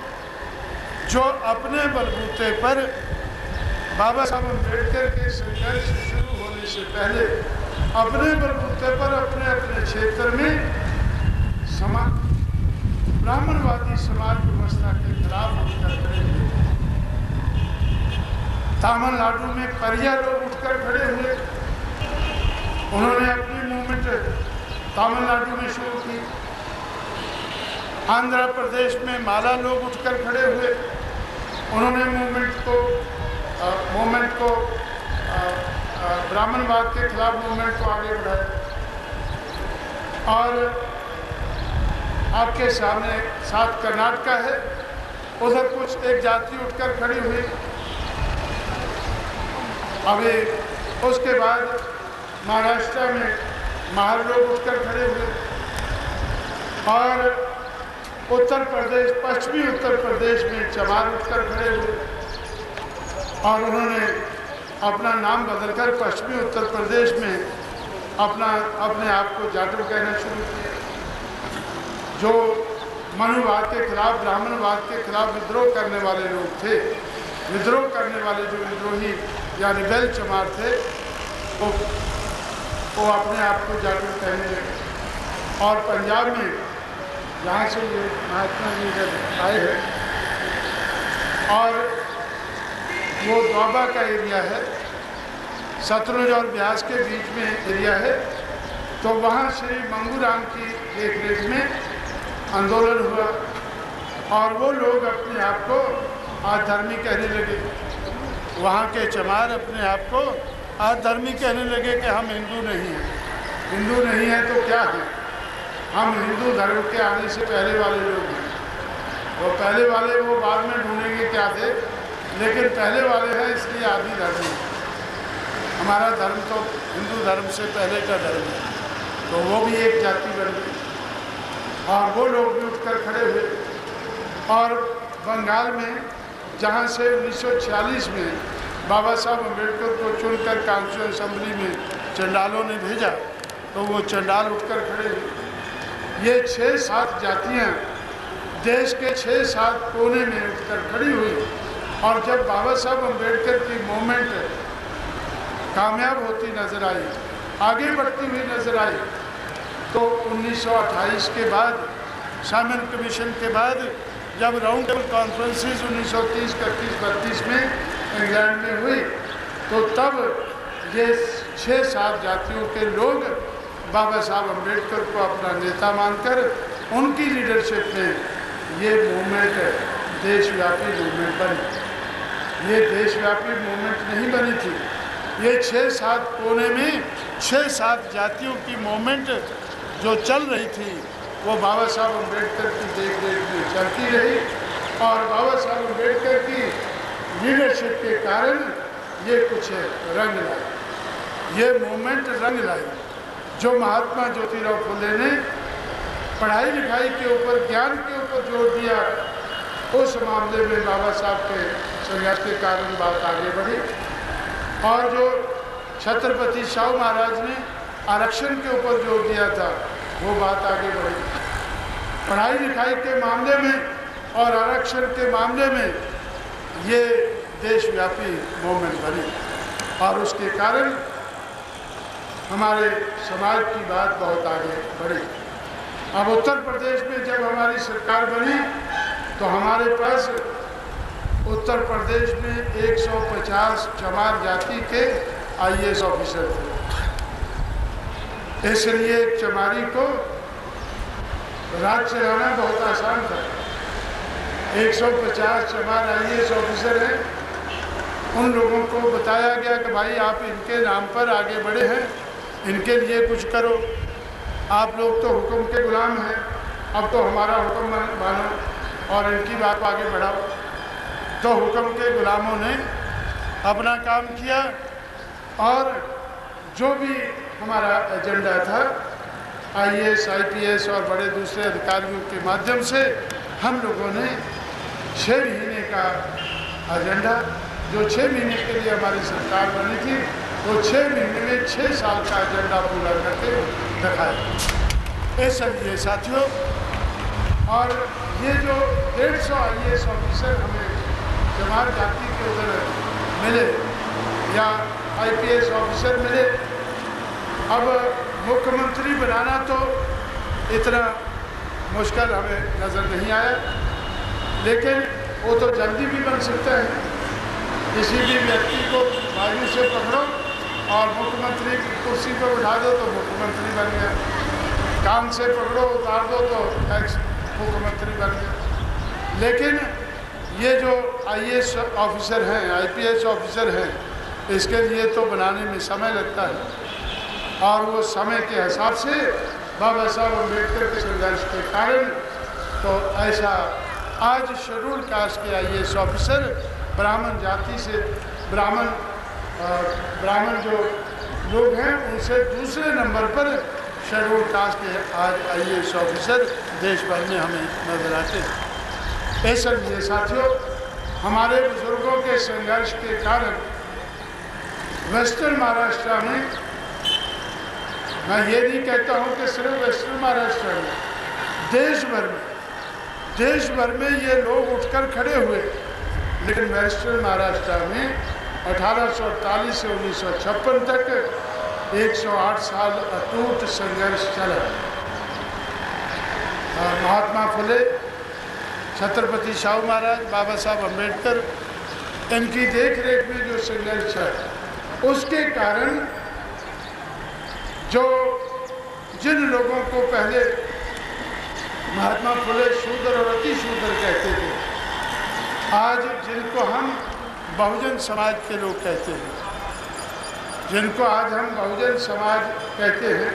जो अपने बलबूते पर बाबा साहब अम्बेडकर के संघर्ष शुरू होने से पहले अपने बलबूते पर अपने अपने क्षेत्र में ब्राह्मणवादी समाज व्यवस्था के खिलाफ उठकर खड़े हुए। तमिलनाडु में परिया लोग उठकर खड़े हुए, उन्होंने अपनी मूवमेंट तमिलनाडु में शुरू की। आंध्र प्रदेश में माला लोग उठकर खड़े हुए, उन्होंने मूवमेंट को ब्राह्मणवाद के खिलाफ मूवमेंट को आगे बढ़ाया। और आपके सामने साथ कर्नाटका है, उधर कुछ एक जाति उठकर खड़ी हुई। अभी उसके बाद महाराष्ट्र में महार लोग उठकर खड़े हुए और उत्तर प्रदेश, पश्चिमी उत्तर प्रदेश में चमार उठकर खड़े हुए और उन्होंने अपना नाम बदलकर पश्चिमी उत्तर प्रदेश में अपने आप को जाटव कहना शुरू किया। जो मनुवाद के खिलाफ, ब्राह्मणवाद के खिलाफ विद्रोह करने वाले लोग थे, विद्रोह करने वाले जो विद्रोही यानी बेल चमार थे, वो अपने आप को जाटव कहने लगे। और पंजाब में, जहाँ से ये महात्मा जी जब आए हैं, और वो दोआबा का एरिया है, सतलुज और ब्यास के बीच में एरिया है, तो वहाँ श्री मंगूराम की देखरेख में आंदोलन हुआ और वो लोग अपने आप को आधर्मी कहने लगे। वहाँ के चमार अपने आप को आधर्मी कहने लगे कि हम हिंदू नहीं हैं। हिंदू नहीं हैं तो क्या है, हम हिंदू धर्म के आने से पहले वाले लोग हैं। वो पहले वाले वो बाद में ढूंढेंगे क्या थे, लेकिन पहले वाले हैं, इसलिए आदि धर्म है। हमारा धर्म तो हिंदू धर्म से पहले का धर्म है। तो वो भी एक जाति बन गई और वो लोग भी उठकर खड़े हुए। और बंगाल में, जहाँ से 1946 में बाबा साहब अम्बेडकर को चुनकर काउंसिल असेंबली में चंडालों ने भेजा, तो वो चंडाल उठकर खड़े हुए। ये 6-7 जातियाँ देश के 6-7 कोने में उठकर खड़ी हुई। और जब बाबा साहब अम्बेडकर की मूवमेंट कामयाब होती नजर आई, आगे बढ़ती हुई नजर आई, तो 1928 के बाद, साइमन कमीशन के बाद, जब राउंड टेबल कॉन्फ्रेंसेस 1930, 31, 32 में इंग्लैंड में हुई, तो तब ये 6-7 जातियों के लोग बाबा साहब अम्बेडकर को अपना नेता मानकर उनकी लीडरशिप में ये मूवमेंट देशव्यापी मूवमेंट बनी। ये देशव्यापी मूवमेंट नहीं बनी थी, ये 6-7 कोने में 6-7 जातियों की मूवमेंट जो चल रही थी वो बाबा साहब अम्बेडकर की देख रेख में चलती रही और बाबा साहब अम्बेडकर की लीडरशिप के कारण ये कुछ रंग लाई, ये मूवमेंट रंग लाई। जो महात्मा ज्योतिराव फुले ने पढ़ाई लिखाई के ऊपर, ज्ञान के ऊपर जोर दिया, उस मामले में बाबा साहब के संघर्ष के कारण बात आगे बढ़ी। और जो छत्रपति शाहू महाराज ने आरक्षण के ऊपर जोर दिया था वो बात आगे बढ़ी। पढ़ाई लिखाई के मामले में और आरक्षण के मामले में ये देशव्यापी मूवमेंट बनी और उसके कारण हमारे समाज की बात बहुत आगे बढ़ी। अब उत्तर प्रदेश में जब हमारी सरकार बनी तो हमारे पास उत्तर प्रदेश में 150 चमार जाति के IAS ऑफिसर थे। इसलिए चमारी को राज चलाना बहुत आसान था। 150 चमार IAS ऑफिसर हैं, उन लोगों को बताया गया कि भाई आप इनके नाम पर आगे बढ़े हैं, इनके लिए कुछ करो। आप लोग तो हुक्म के गुलाम हैं, अब तो हमारा हुक्म मानो और इनकी बात आगे बढ़ाओ। तो हुक्म के गुलामों ने अपना काम किया और जो भी हमारा एजेंडा था IAS, IPS और बड़े दूसरे अधिकारियों के माध्यम से हम लोगों ने 6 महीने का एजेंडा, जो 6 महीने के लिए हमारी सरकार बनी थी, वो 6 महीने में 6 साल का एजेंडा पूरा करके दिखाया। इसलिए साथियों, और ये जो 150 IAS ऑफिसर हमें चमार जाति के उधर मिले या IPS ऑफिसर मिले, अब मुख्यमंत्री बनाना तो इतना मुश्किल हमें नज़र नहीं आया, लेकिन वो तो जल्दी भी बन सकता है। किसी भी व्यक्ति को बाजू से पकड़ो और मुख्यमंत्री की कुर्सी पर उठा दो तो मुख्यमंत्री बन गया, कान से पकड़ो उतार दो तो एक्स मुख्यमंत्री बन गया। लेकिन ये जो IAS ऑफिसर हैं, IPS ऑफिसर हैं, इसके लिए तो बनाने में समय लगता है और वो समय के हिसाब से बाबा साहब अम्बेडकर के संघर्ष के कारण तो ऐसा आज शेड्यूल कास्ट के IAS ऑफिसर ब्राह्मण जाति से ब्राह्मण जो लोग हैं उनसे दूसरे नंबर पर शेड्यूल कास्ट के आज IAS ऑफिसर देश भर में हमें नजर आते हैं। इसलिए साथियों, हमारे बुजुर्गों के संघर्ष के कारण वेस्टर्न महाराष्ट्र में, मैं ये नहीं कहता हूँ कि सिर्फ वेस्टर्न महाराष्ट्र में, देश भर में ये लोग उठकर खड़े हुए। लेकिन वेस्टर्न महाराष्ट्र में 1848 से 1956 तक 108 साल अटूट संघर्ष चला। महात्मा फुले, छत्रपति शाहू महाराज, बाबा साहब अम्बेडकर, इनकी देख रेख में जो संघर्ष है, उसके कारण जो जिन लोगों को पहले महात्मा फुले शूद्र और अति शूद्र कहते थे, आज जिनको हम बहुजन समाज के लोग कहते हैं, जिनको आज हम बहुजन समाज कहते हैं,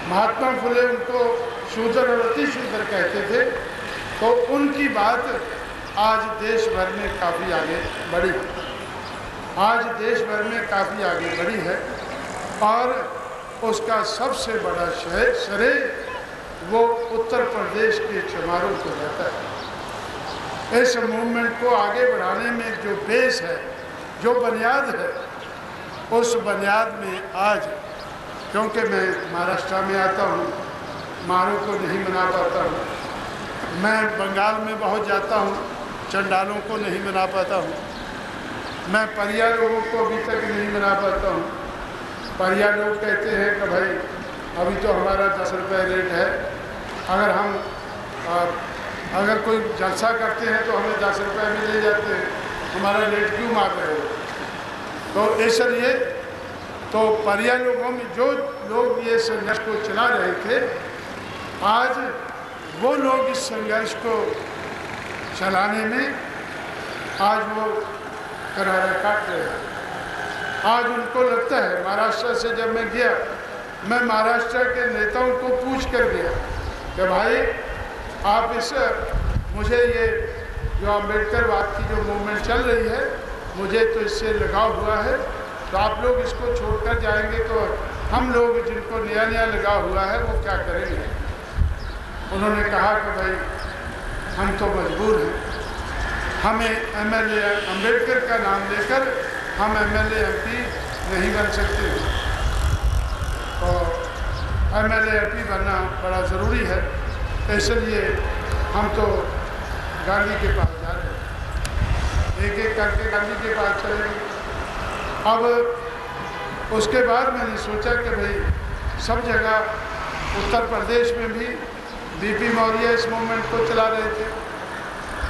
महात्मा फुले उनको शूद्र और अति शूद्र कहते थे। तो उनकी बात आज देश भर में काफ़ी आगे बढ़ी, आज देश भर में काफ़ी आगे बढ़ी है और उसका सबसे बड़ा श्रेय वो उत्तर प्रदेश के चमारों को जाता है। इस मूवमेंट को आगे बढ़ाने में जो बेस है, जो बुनियाद है, उस बुनियाद में आज, क्योंकि मैं महाराष्ट्र में आता हूँ, मारों को नहीं मना पाता हूँ, मैं बंगाल में बहुत जाता हूँ, चंडालों को नहीं मना पाता हूँ, मैं परिया लोगों को अभी तक नहीं मना पाता हूँ। परिया लोग कहते हैं कि भाई अभी तो हमारा 10 रुपये रेट है, अगर कोई जलसा करते हैं तो हमें 10 रुपये में ले जाते हैं, हमारा रेट क्यों मांग रहे हो। तो इसलिए तो परिया लोगों में जो लोग ये संघर्ष को चला रहे थे, आज वो लोग इस संघर्ष को चलाने में आज वो करारा काट रहे हैं। आज उनको लगता है, महाराष्ट्र से जब मैं गया, मैं महाराष्ट्र के नेताओं को पूछ कर गया कि भाई आप इस मुझे ये जो अम्बेडकरवाद की जो मूवमेंट चल रही है, मुझे तो इससे लगाव हुआ है, तो आप लोग इसको छोड़कर जाएंगे तो हम लोग जिनको नया नया लगाव हुआ है वो क्या करेंगे। उन्होंने कहा कि भाई हम तो मजबूर हैं, हमें एमएलए अम्बेडकर का नाम लेकर हम एमएलए एमपी नहीं बन सकते, और एमएलए एमपी बनना बड़ा ज़रूरी है, इसलिए हम तो गांधी के पास जा रहे हैं, एक एक करके गांधी के पास चलेंगे। अब उसके बाद मैंने सोचा कि भाई सब जगह उत्तर प्रदेश में भी बीपी मौर्य इस मूवमेंट को चला रहे थे,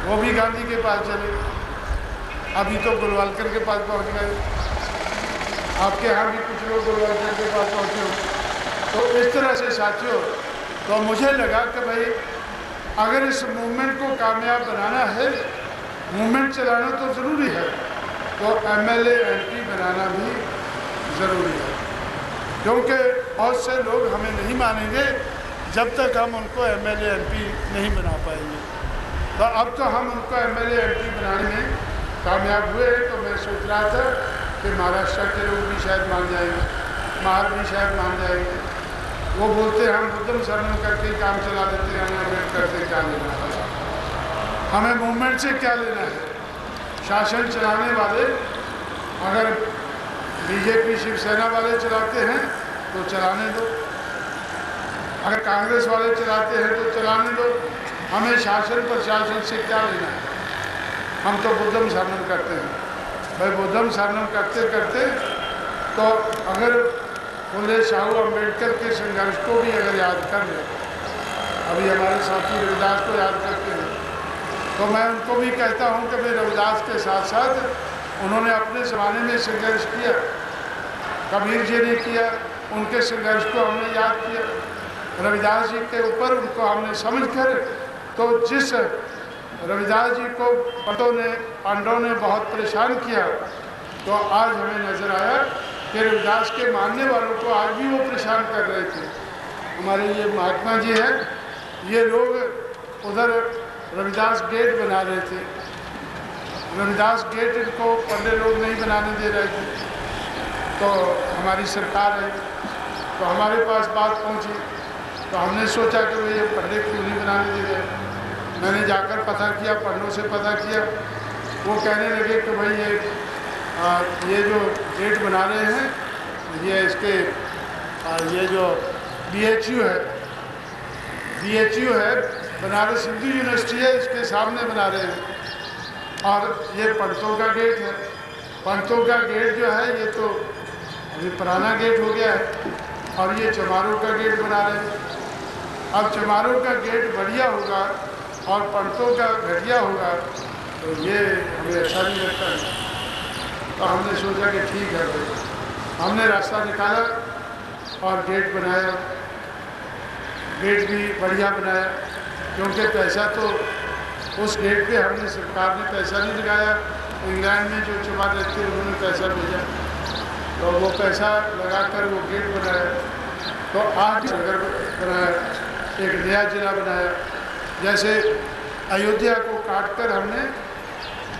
वो भी गांधी के पास चले, अभी तो गोलवालकर के पास पहुंच गए, आपके यहाँ भी कुछ लोग गोलवालकर के पास पहुँचे हो। तो इस तरह से साथियों, तो मुझे लगा कि भाई अगर इस मूवमेंट को कामयाब बनाना है, मूवमेंट चलाना तो ज़रूरी है, तो एमएलए एमपी बनाना भी ज़रूरी है, क्योंकि बहुत से लोग हमें नहीं मानेंगे जब तक हम उनको एमएलए एमपी नहीं बना पाएंगे। तो अब तो हम उनको एमएलए एमपी बनाने में कामयाब हुए हैं। तो मैं सोच रहा था कि महाराष्ट्र के लोग भी शायद मान जाएंगे, महाराष्ट्र भी शायद मान जाएंगे। वो बोलते हैं हम बुद्धम शरण करके काम चला देते हैं, हमें अम्बेडकर से क्या लेना है, हमें मूवमेंट से क्या लेना है। शासन चलाने वाले अगर बीजेपी शिवसेना वाले चलाते हैं तो चलाने दो, अगर कांग्रेस वाले चलाते हैं तो चलाने दो, हमें शासन प्रशासन से क्या लेना है। हम तो बुद्धम शरणम करते हैं। भाई बुद्धम शरणम करते करते तो अगर फुले शाहू अम्बेडकर के संघर्ष को भी अगर याद कर ले, अभी हमारे साथी रविदास को याद करते हैं, तो मैं उनको भी कहता हूं कि भाई रविदास के साथ साथ उन्होंने अपने ज़माने में संघर्ष किया, कबीर जी ने किया, उनके संघर्ष को हमने याद किया, रविदास जी के ऊपर उनको हमने समझ कर, तो जिस रविदास जी को पांडवों ने बहुत परेशान किया, तो आज हमें नज़र आया कि रविदास के मानने वालों को आज भी वो परेशान कर रहे थे। हमारे ये महात्मा जी हैं, ये लोग उधर रविदास गेट बना रहे थे, रविदास गेट इनको पढ़ने लोग नहीं बनाने दे रहे थे। तो हमारी सरकार है, तो हमारे पास बात पहुंची, तो हमने सोचा कि भाई ये पढ़ने क्यों नहीं बनाने दे रहे। मैंने जाकर पता किया, पढ़नों से पता किया, वो कहने लगे कि भाई ये जो गेट बना रहे हैं, ये इसके ये जो BHU है, बनारस हिंदू यूनिवर्सिटी है, इसके सामने बना रहे हैं, और ये पंडितों का गेट है। पंडितों का गेट जो है ये तो अभी पुराना गेट हो गया है, और ये चमारों का गेट बना रहे हैं। अब चमारों का गेट बढ़िया होगा और पंडितों का घटिया होगा, तो ये हमें अच्छा नहीं लगता है। तो हमने सोचा कि ठीक है भाई, हमने रास्ता निकाला और गेट बनाया, गेट भी बढ़िया बनाया, क्योंकि पैसा तो उस गेट पे हमने, सरकार ने पैसा नहीं लगाया, इंग्लैंड में जो चमार रहते हैं उन्होंने पैसा भेजा, तो वो पैसा लगाकर वो गेट बनाया। तो आज नगर बनाया, एक नया जिला बनाया, जैसे अयोध्या को काटकर हमने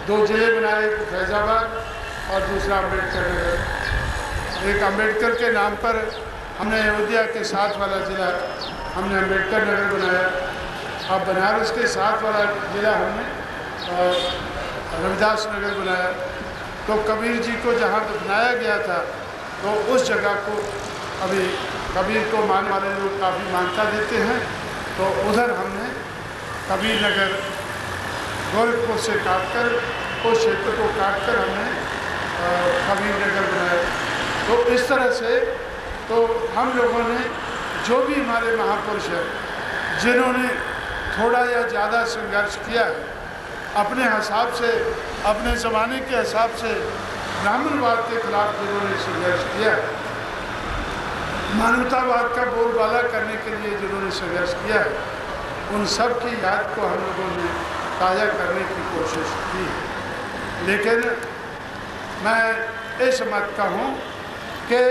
2 जिले बनाए, एक फैज़ाबाद और दूसरा अम्बेडकर नगर। एक अम्बेडकर के नाम पर हमने अयोध्या के साथ वाला ज़िला हमने अम्बेडकर नगर बनाया। अब बनारस के साथ वाला ज़िला हमने रविदास नगर बनाया। तो कबीर जी को जहाँ दफनाया गया था, तो उस जगह को अभी कबीर को मानने वाले लोग काफ़ी मान्यता देते हैं, तो उधर हमने कबीर नगर गोरखपुर से काटकर, उस क्षेत्र को काटकर हमने कबीर नगर बनाया। तो इस तरह से तो हम लोगों ने, जो भी हमारे महापुरुष हैं जिन्होंने थोड़ा या ज़्यादा संघर्ष किया है, अपने हिसाब से, अपने ज़माने के हिसाब से ब्राह्मणवाद के खिलाफ जिन्होंने संघर्ष किया, मानवतावाद का बोलबाला करने के लिए जिन्होंने संघर्ष किया है, उन सब की याद को हम लोगों ने ताज़ा करने की कोशिश की है। लेकिन मैं इस मत का हूँ कि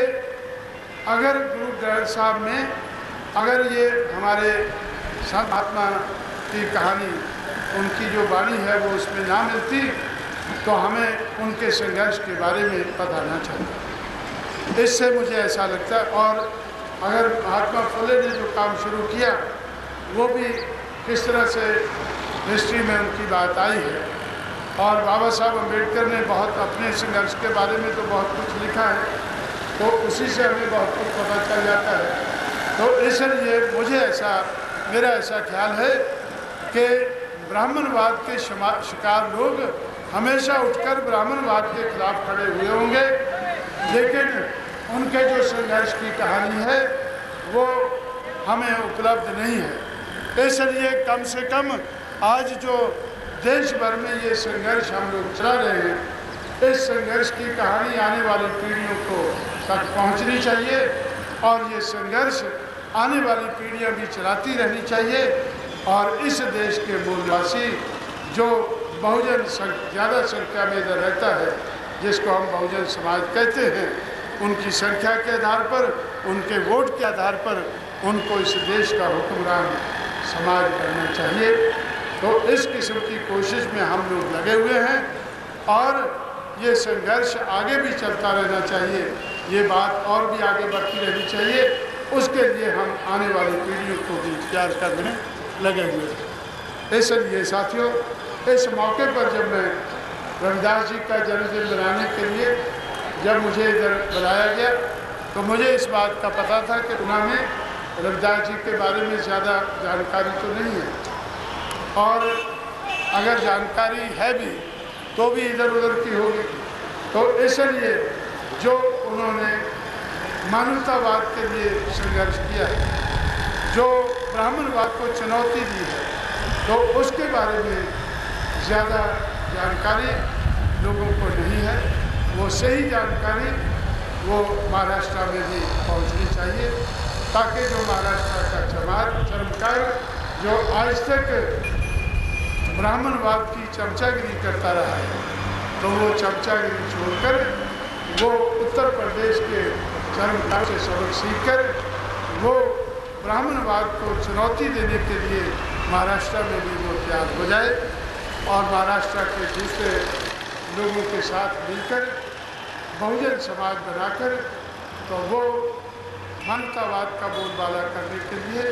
अगर गुरु ग्रंथ साहब में अगर ये हमारे संत महात्मा की कहानी, उनकी जो वाणी है वो उसमें ना मिलती तो हमें उनके संघर्ष के बारे में पता ना चलता। इससे मुझे ऐसा लगता है। और अगर महात्मा फुले ने जो काम शुरू किया वो भी किस तरह से हिस्ट्री में उनकी बात आई है, और बाबा साहब अम्बेडकर ने बहुत अपने संघर्ष के बारे में तो बहुत कुछ लिखा है, तो उसी से हमें बहुत कुछ पता चल जाता है। तो इसलिए मेरा ऐसा ख्याल है कि ब्राह्मणवाद के शिकार लोग हमेशा उठकर ब्राह्मणवाद के खिलाफ खड़े हुए होंगे, लेकिन उनके जो संघर्ष की कहानी है वो हमें उपलब्ध नहीं है। इसलिए कम से कम आज जो देश भर में ये संघर्ष हम लोग चला रहे हैं, इस संघर्ष की कहानी आने वाली पीढ़ियों को तक पहुंचनी चाहिए, और ये संघर्ष आने वाली पीढ़ियां भी चलाती रहनी चाहिए। और इस देश के मूलवासी जो बहुजन ज़्यादा संख्या में इधर रहता है, जिसको हम बहुजन समाज कहते हैं, उनकी संख्या के आधार पर, उनके वोट के आधार पर उनको इस देश का हुक्मरान समाज करना चाहिए। तो इस किस्म की कोशिश में हम लोग लगे हुए हैं, और ये संघर्ष आगे भी चलता रहना चाहिए, ये बात और भी आगे बढ़ती रहनी चाहिए। उसके लिए हम आने वाली पीढ़ियों को भी तैयार करने लगे हुए हैं। इसलिए साथियों, इस मौके पर जब मैं रविदास जी का जन्मदिन मनाने के लिए जब मुझे इधर बुलाया गया, तो मुझे इस बात का पता था कि ऊना में रविदास जी के बारे में ज़्यादा जानकारी तो नहीं है, और अगर जानकारी है भी तो भी इधर उधर की होगी। तो इसलिए जो उन्होंने मानवतावाद के लिए संघर्ष किया है, जो ब्राह्मणवाद को चुनौती दी है, तो उसके बारे में ज़्यादा जानकारी लोगों को नहीं है। वो सही जानकारी वो महाराष्ट्र में भी पहुंचनी चाहिए, ताकि जो महाराष्ट्र का चमत्कार जो आज तक ब्राह्मणवाद की चमचागिरी करता रहा है, तो वो चमचागिरी छोड़कर वो उत्तर प्रदेश के चमत्कार से सबक सीखकर वो ब्राह्मणवाद को चुनौती देने के लिए महाराष्ट्र में भी वो तैयार हो जाए, और महाराष्ट्र के दूसरे लोगों के साथ मिलकर बहुजन समाज बनाकर तो वो मानवतावाद का बोलबाला करने के लिए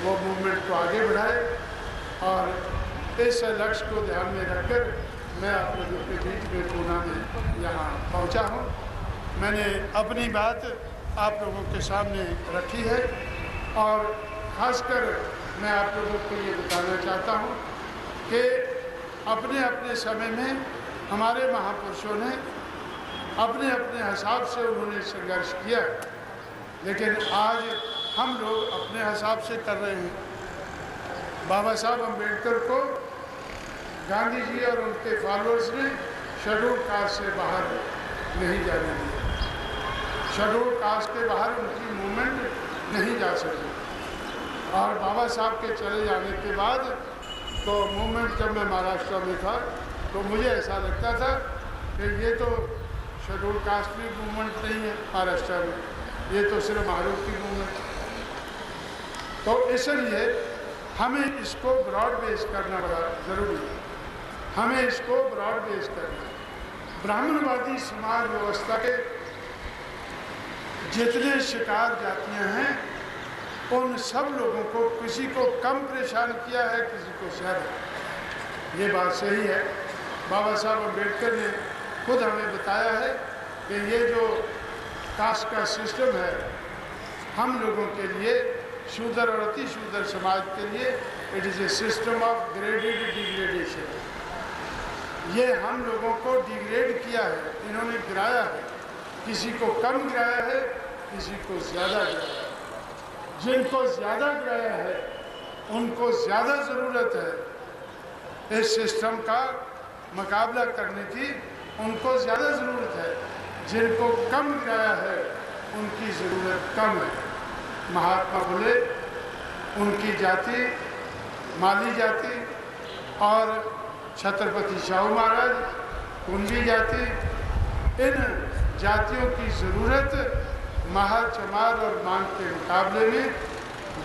वो मूवमेंट को आगे बढ़ाए। और इस लक्ष्य को ध्यान में रखकर मैं आप लोगों के बीच में पूना में यहाँ पहुँचा हूँ। मैंने अपनी बात आप लोगों के सामने रखी है, और ख़ासकर मैं आप लोगों को ये बताना चाहता हूँ कि अपने अपने समय में हमारे महापुरुषों ने अपने अपने हिसाब से उन्होंने संघर्ष किया, लेकिन आज हम लोग अपने हिसाब से कर रहे हैं। बाबा साहब अम्बेडकर को गांधी जी और उनके फॉलोअर्स ने शेड्यूल कास्ट से बाहर नहीं जाने दिया, शेड्यूल कास्ट के बाहर उनकी मूवमेंट नहीं जा सकी। और बाबा साहब के चले जाने के बाद तो मूवमेंट, जब मैं महाराष्ट्र में था तो मुझे ऐसा लगता था कि ये तो शेड्यूल कास्ट की मूवमेंट नहीं है महाराष्ट्र में, ये तो सिर्फ महारूप की मूवमेंट। तो इसलिए हमें इसको ब्रॉड बेस करना बड़ा ज़रूरी है, हमें इसको ब्रॉड बेस करना। ब्राह्मणवादी समाज व्यवस्था के जितने शिकार जातियां हैं, उन सब लोगों को किसी को कम परेशान किया है, किसी को ज़्यादा। ये बात सही है। बाबा साहब अम्बेडकर ने खुद हमें बताया है कि ये जो कास्ट का सिस्टम है, हम लोगों के लिए, शूद्र और अति शूद्र समाज के लिए, it is a system of graded degradation. ये हम लोगों को डिग्रेड किया है, इन्होंने गिराया है, किसी को कम गिराया है, किसी को ज़्यादा गिराया है। जिनको ज़्यादा गिराया है उनको ज़्यादा ज़रूरत है इस सिस्टम का मुकाबला करने की, उनको ज़्यादा ज़रूरत है, जिनको कम गिराया है उनकी ज़रूरत कम है। महात्मा फुले, उनकी जाति माली जाति और छत्रपति शाहू महाराज, कुंभी जाति, इन जातियों की ज़रूरत महार, चमार और मांग के मुकाबले में,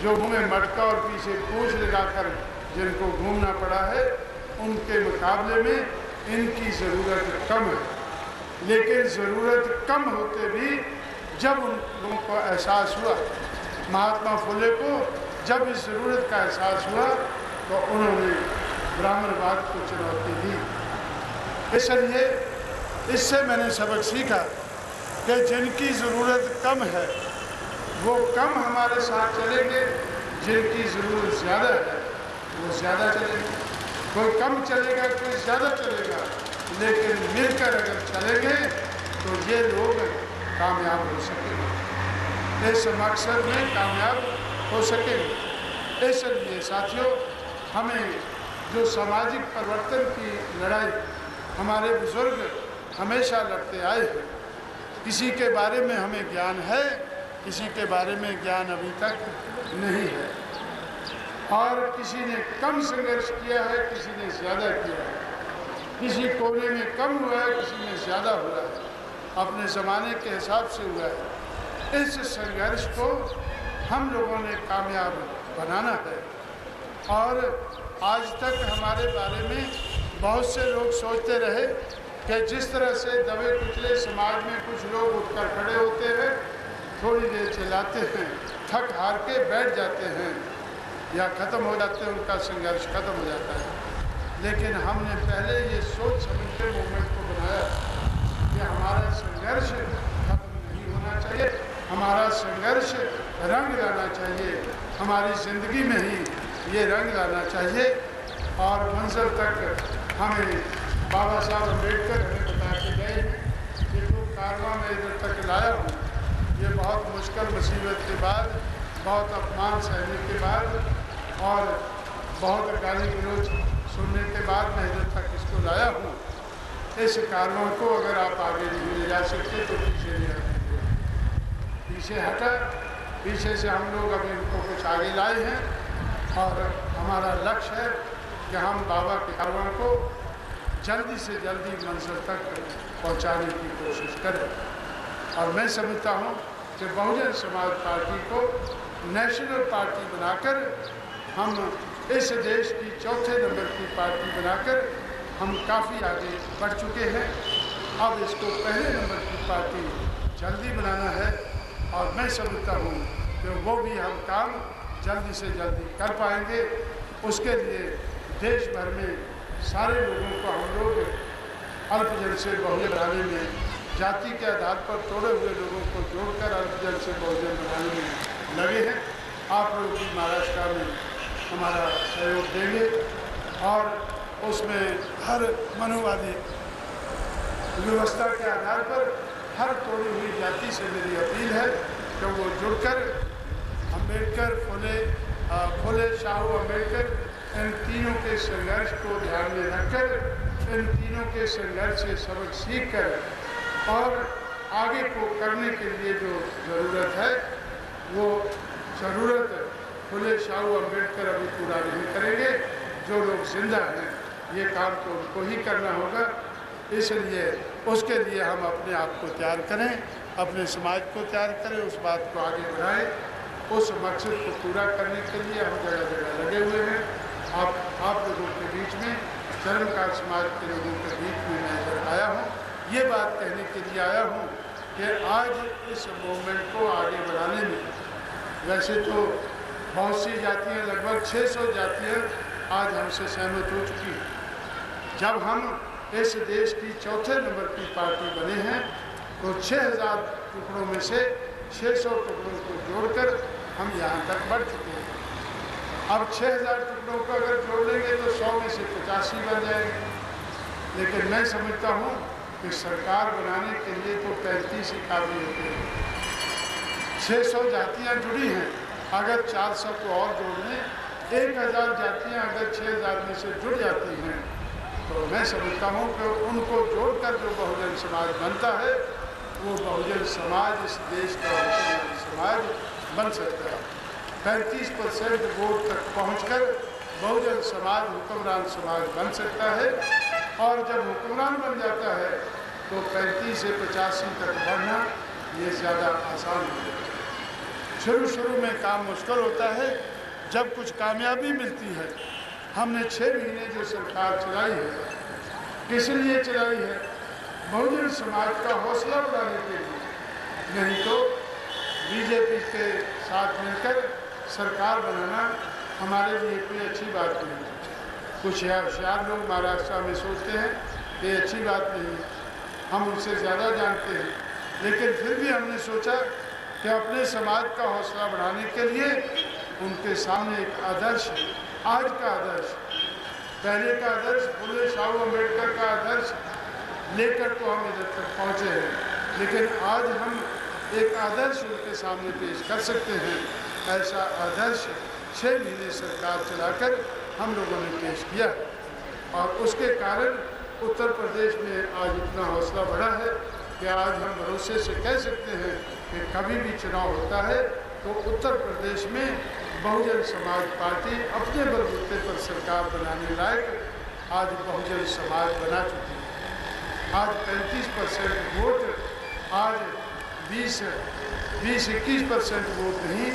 जो मुँह मटका और पीछे पूंछ लगाकर जिनको घूमना पड़ा है, उनके मुकाबले में इनकी ज़रूरत कम है। लेकिन ज़रूरत कम होते भी जब उन लोगों को एहसास हुआ, महात्मा फुले को जब इस ज़रूरत का एहसास हुआ, तो उन्होंने ब्राह्मणवाद को चुनौती दी। इसलिए इससे मैंने सबक सीखा कि जिनकी ज़रूरत कम है वो कम हमारे साथ चलेंगे, जिनकी ज़रूरत ज़्यादा है वो ज़्यादा चलेंगे। कोई कम चलेगा, कोई ज़्यादा चलेगा, लेकिन मिलकर अगर चलेंगे तो ये लोग कामयाब हो सकेंगे, इस मकसद में कामयाब हो सकेंगे। इसलिए साथियों, हमें जो सामाजिक परिवर्तन की लड़ाई हमारे बुजुर्ग हमेशा लड़ते आए हैं, किसी के बारे में हमें ज्ञान है, किसी के बारे में ज्ञान अभी तक नहीं है, और किसी ने कम संघर्ष किया है, किसी ने ज़्यादा किया है, किसी कोने में कम हुआ है, किसी में ज़्यादा हुआ है, अपने ज़माने के हिसाब से हुआ है। इस संघर्ष को हम लोगों ने कामयाब बनाना है। और आज तक हमारे बारे में बहुत से लोग सोचते रहे कि जिस तरह से दबे कुचले समाज में कुछ लोग उठकर खड़े होते हैं, थोड़ी देर चलाते हैं, थक हार के बैठ जाते हैं या ख़त्म हो जाते हैं, उनका संघर्ष ख़त्म हो जाता है। लेकिन हमने पहले ये सोच समझ के मूवमेंट को बनाया कि हमारा संघर्ष खत्म नहीं होना चाहिए, हमारा संघर्ष रंग लाना चाहिए, हमारी ज़िंदगी में ही ये रंग लाना चाहिए। और मंजिल तक हमें बाबा साहब अम्बेडकर हमें बता के गए हैं कि जो कारवां में इधर तक लाया हूँ, ये बहुत मुश्किल मुसीबत के बाद, बहुत अपमान सहने के बाद और बहुत गाली गलौज सुनने के बाद मैं इधर तक इसको लाया हूँ। इस कारवां को अगर आप आगे नहीं ले जा सकते तो पीछे नहीं हटेंगे, पीछे हटा, पीछे से हम लोग अभी इनको कुछ आगे लाए हैं और हमारा लक्ष्य है कि हम बाबा के कारवां को जल्दी से जल्दी मंजिल तक पहुंचाने की कोशिश करें। और मैं समझता हूं कि बहुजन समाज पार्टी को नेशनल पार्टी बनाकर हम इस देश की चौथे नंबर की पार्टी बनाकर हम काफ़ी आगे बढ़ चुके हैं। अब इसको पहले नंबर की पार्टी जल्दी बनाना है और मैं समझता हूँ कि वो भी हम काम जल्दी से जल्दी कर पाएंगे। उसके लिए देश भर में सारे लोगों को हम लोग अल्पजन से बहुजन बनाने में, जाति के आधार पर तोड़े हुए लोगों को जोड़कर अल्पजन से बहुजन बनाने में लगे हैं। आप लोग भी महाराष्ट्र में हमारा सहयोग देंगे और उसमें हर मनुवादी व्यवस्था के आधार पर हर तोड़ी हुई जाति से मेरी अपील है कि वो जुड़कर अम्बेडकर, फुले, शाहू, अम्बेडकर, इन तीनों के संघर्ष को ध्यान में रखकर, इन तीनों के संघर्ष से सबक सीख कर और आगे को करने के लिए जो ज़रूरत है वो ज़रूरत फुले, शाहू, अम्बेडकर अभी पूरा नहीं करेंगे। जो लोग जिंदा हैं ये काम तो उनको ही करना होगा। इसलिए उसके लिए हम अपने आप को तैयार करें, अपने समाज को तैयार करें, उस बात को आगे बढ़ाएं। उस मकसद को पूरा करने के लिए हम जगह जगह लगे हुए हैं। आप लोगों के बीच में, चरणकार समाज के लोगों के बीच में मैं इधर आया हूँ, ये बात कहने के लिए आया हूँ कि आज इस मूवमेंट को आगे बढ़ाने में, वैसे तो बहुत सी जातियाँ, लगभग 600 जातियाँ आज हमसे सहमत हो चुकी हैं। जब हम इस देश की चौथे नंबर की पार्टी बने हैं तो 6000 टुकड़ों में से 600 टुकड़ों को जोड़कर हम यहाँ तक बढ़ चुके हैं। अब 6000 टुकड़ों को अगर जोड़ लेंगे तो 100 में से 85 बन जाएंगे। लेकिन मैं समझता हूँ कि सरकार बनाने के लिए तो 35 ही काफ़ी होते हैं। 600 जातियाँ जुड़ी हैं, अगर 400 को और जोड़ लें, 1000 जातियाँ अगर 6000 में से जुड़ जाती हैं तो मैं समझता हूँ कि उनको जोड़कर जो बहुजन समाज बनता है वो बहुजन समाज इस देश का बहुजन समाज बन सकता है। 35% वोट तक पहुंचकर बहुजन समाज हुक्मरान समाज बन सकता है, और जब हुक्मरान बन जाता है तो 35 से 85 तक बढ़ना ये ज़्यादा आसान हो जाता है। शुरू में काम मुश्किल होता है, जब कुछ कामयाबी मिलती है। हमने 6 महीने जो सरकार चलाई है, किस लिए चलाई है? बहुजन समाज का हौसला बढ़ाने के लिए, नहीं तो बीजेपी के साथ मिलकर सरकार बनाना हमारे लिए कोई अच्छी बात नहीं है। कुछ होशियार लोग महाराष्ट्र में सोचते हैं कि ये अच्छी बात नहीं है, हम उनसे ज़्यादा जानते हैं, लेकिन फिर भी हमने सोचा कि अपने समाज का हौसला बढ़ाने के लिए उनके सामने एक आदर्श, आज का आदर्श, पहले का आदर्श फुले शाह अम्बेडकर का आदर्श लेकर तो हम इधर तक पहुँचे हैं, लेकिन आज हम एक आदर्श उनके सामने पेश कर सकते हैं। ऐसा आदर्श 6 महीने सरकार चलाकर हम लोगों ने पेश किया, और उसके कारण उत्तर प्रदेश में आज इतना हौसला बढ़ा है कि आज हम भरोसे से कह सकते हैं कि कभी भी चुनाव होता है तो उत्तर प्रदेश में बहुजन समाज पार्टी अपने बलबूते पर सरकार बनाने लायक आज बहुजन समाज बना चुकी है। आज 35% वोट, आज 20-21% वोट नहीं,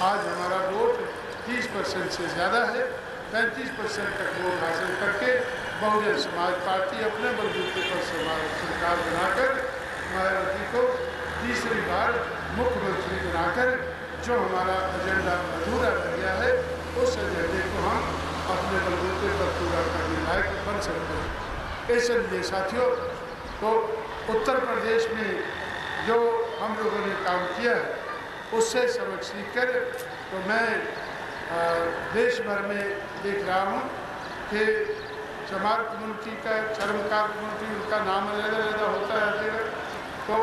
आज हमारा वोट 30% से ज़्यादा है। 35% तक वोट हासिल करके बहुजन समाज पार्टी अपने बलबूते पर सरकार बनाकर मायावती को तीसरी बार मुख्यमंत्री बनाकर जो हमारा एजेंडा अधूरा रह गया है, उस एजेंडे को हम अपने बलबूते पर पूरा करने लायक बन सकते हैं। इसलिए साथियों, तो उत्तर प्रदेश में जो हम लोगों ने काम किया है उससे सबक सीखकर तो मैं देश भर में देख रहा हूँ कि चमार कम्युनिटी का, चरमकार कम्युनिटी, उनका नाम अलग होता है हर जगह, तो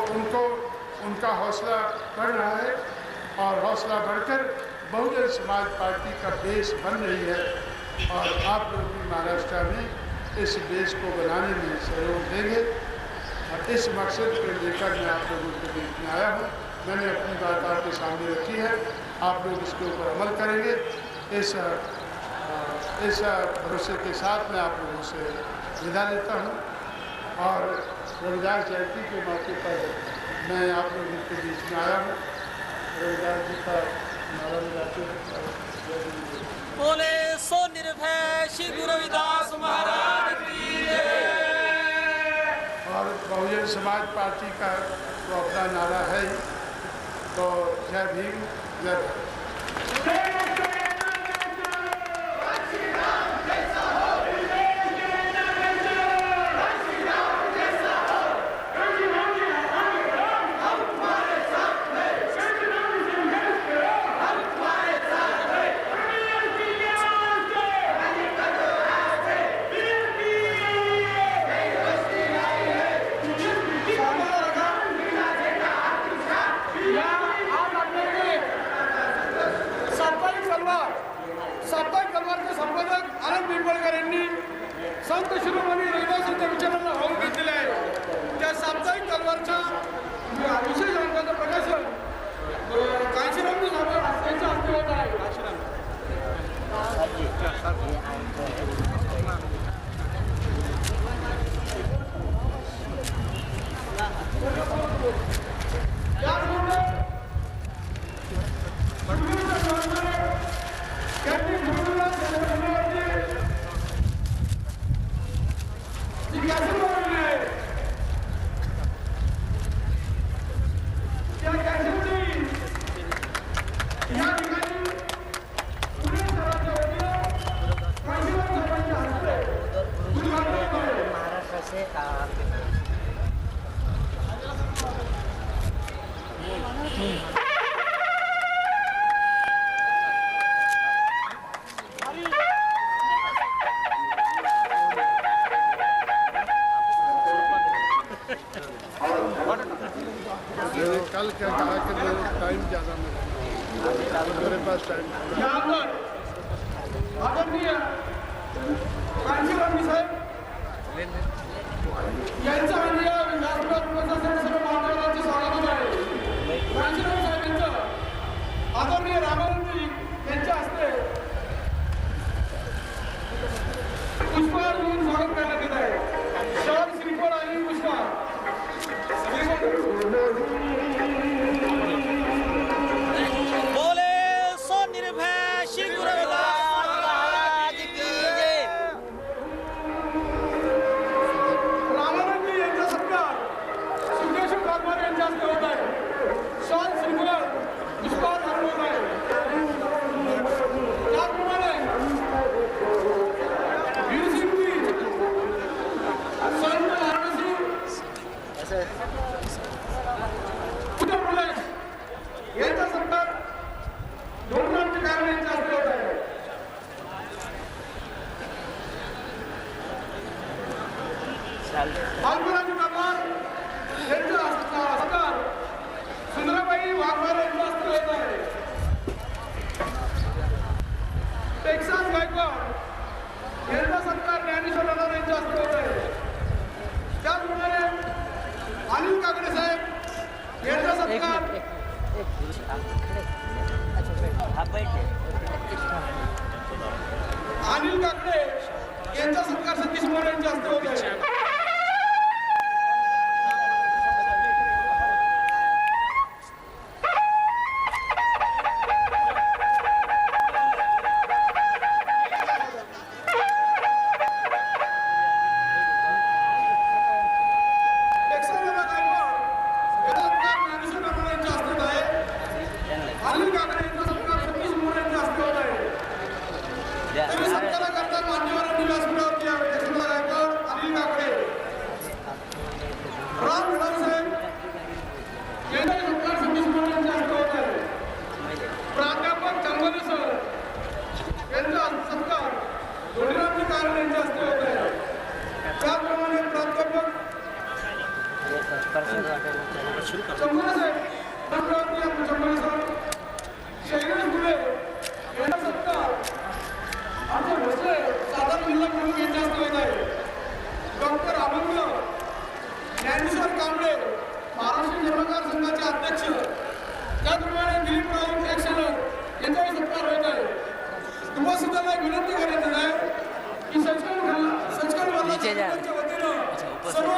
उनका हौसला बढ़ रहा है, और हौसला बढ़कर बहुजन समाज पार्टी का बेस बन रही है, और आप लोग भी महाराष्ट्र में इस बेस को बनाने में सहयोग देंगे। और इस मकसद को लेकर मैं आप लोगों के बीच में आया हूँ। मैंने अपनी बात आपके सामने रखी है, आप लोग इसके ऊपर अमल करेंगे। इस भरोसे के साथ मैं आप लोगों से विदा लेता हूँ, और रविदास जयंती के मौके पर मैं आप लोगों के बीच में आया हूँ। रविदास जी का नारा लगाते हैं, बोले सो निर्भय श्री गुरु रविदास महाराज की जय। और बहुजन समाज पार्टी का तो अपना नारा है ही, तो जय भीम, जय भारत। साप्ताहिक तलवारचे संपादक आनंद पिंपळकर यांनी संत शिरोमणी रविदासांच्या विचारांना वाहून घेतलेले आहे। त्या साप्ताहिक तलवारच्या विशेष अंकाचं प्रकाशन कांशीराम साहेब यांच्या हस्ते होत आहे। कल क्या कहा कि टाइम ज़्यादा मिलेगा, मेरे पास टाइम आदरणीय कांशीराम साहेब यांचं आणि या व्यासपीठावर उपस्थित सर्व मान्यवरांचे स्वागत आहे. कांशीराम साहेब यांचं आदरणीय रामानंदी यांच्या हस्ते पुष्पहार देऊन स्वागत करण्यात येत आहे. शहर श्रीफळ आणि पुष्पहार बोले सो निर्भय श्री गुरु रविदास महाराज की जय. रामानंदी यांचा सत्कार सुदेशू वाघमारे यांच्या हस्ते होत आहे. शहर श्रीफळ पुष्पहार अर्पण होत आहे. त्याचप्रमाणे वीरसिंगजी संत वाराणसी उत्तर प्रदेश यांचा सत्कार धोरणांचे कारण यांच्या हस्ते होत आहे. बालकुराजी पवार यांचा सत्कार सुंदराबाई वाघमारे यांच्या हस्ते होत आहे. टेक्सास गायकवाड यांचा सत्कार ज्ञानेश्वर राणा यांच्या हस्ते होत आहे. त्याचप्रमाणे अनिल काकडे साहेब यांचा सत्कार अनिल काकडे यांचा सत्कार सतीश मोरे यांच्या हस्ते होत आहे. डॉक्टर अभंग ज्ञानेश्वर कांबळे महाराष्ट्र निर्माण संघाचे अध्यक्ष त्याचप्रमाणे दिलीपराव एक्सलर यांचाही सत्कार होत आहे. उपस्थितांना विनंती करण्यात येत आहे की संस्कार विभागाच्या वतीनं सर्व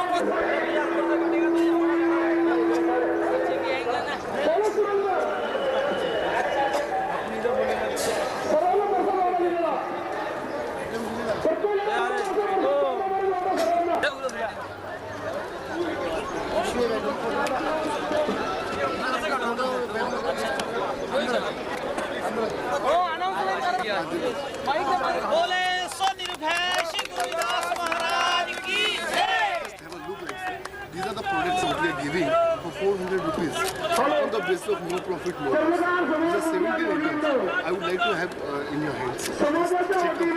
बोले सो निर्भय श्री गुरु रविदास महाराज की जय. These are the products that we are giving for 400 rupees on the basis of no profit model. These are 17 items. I would like to have in your hands. Check the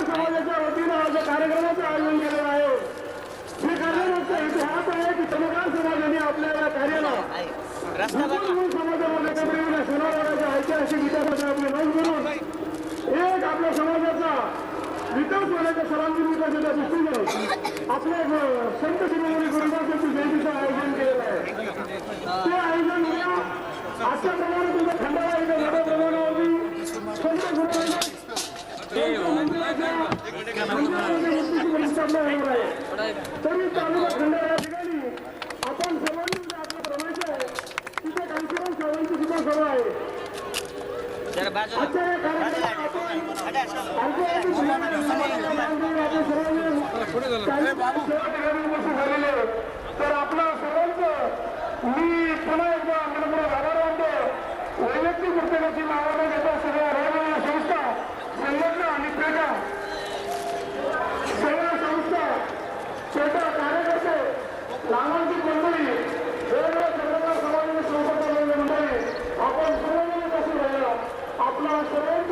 समाजाच्या वतीनं आज कार्यक्रमाचं आयोजन केलेलं आहे. हे कार्यक्रमाचा इतिहास आहे की समकार समाजाने आपल्या कार्याला समाजामध्ये एकत्र सणावाराच्या ऐतिहासिक इतिहासाचा आपले नोंद करून एक आपल्या समाजाचा विकास होण्याच्या सर्वांगीण विकासाच्या दृष्टीनं आपल्या संत शिरोमणी गुरुदासांची जयंतीचं आयोजन केलेलं आहे. ते आयोजन उद्या आजच्या प्रमाणे तुझा खंडाळा इथं मोठ्या प्रमाणावरती संत गुरुदास तरी तालुका खंडाळा या ठिकाणी आपण सर्वांनी आपलं प्रमाण आहे तिथे कांशीराम साहेबांची सुद्धा सभा आहे. आजच्या या कार्यक्रमात तर आपल्या सर्वांचं मी पुन्हा एकदा मनपूर्वक आभार मानतो. वैयक्तिक प्रत्येकाची नावाने घेता सगळ्या राजकीय संस्था संघटना आणि पेटा सगळ्या संस्था पेटा कार्यकर्ते नामांकित मंडळी वेगवेगळ्या चंद्रकार समाजाने संपर्क मंडळी आपण सर्वांनी बसून राहिला आपला सर्वांचा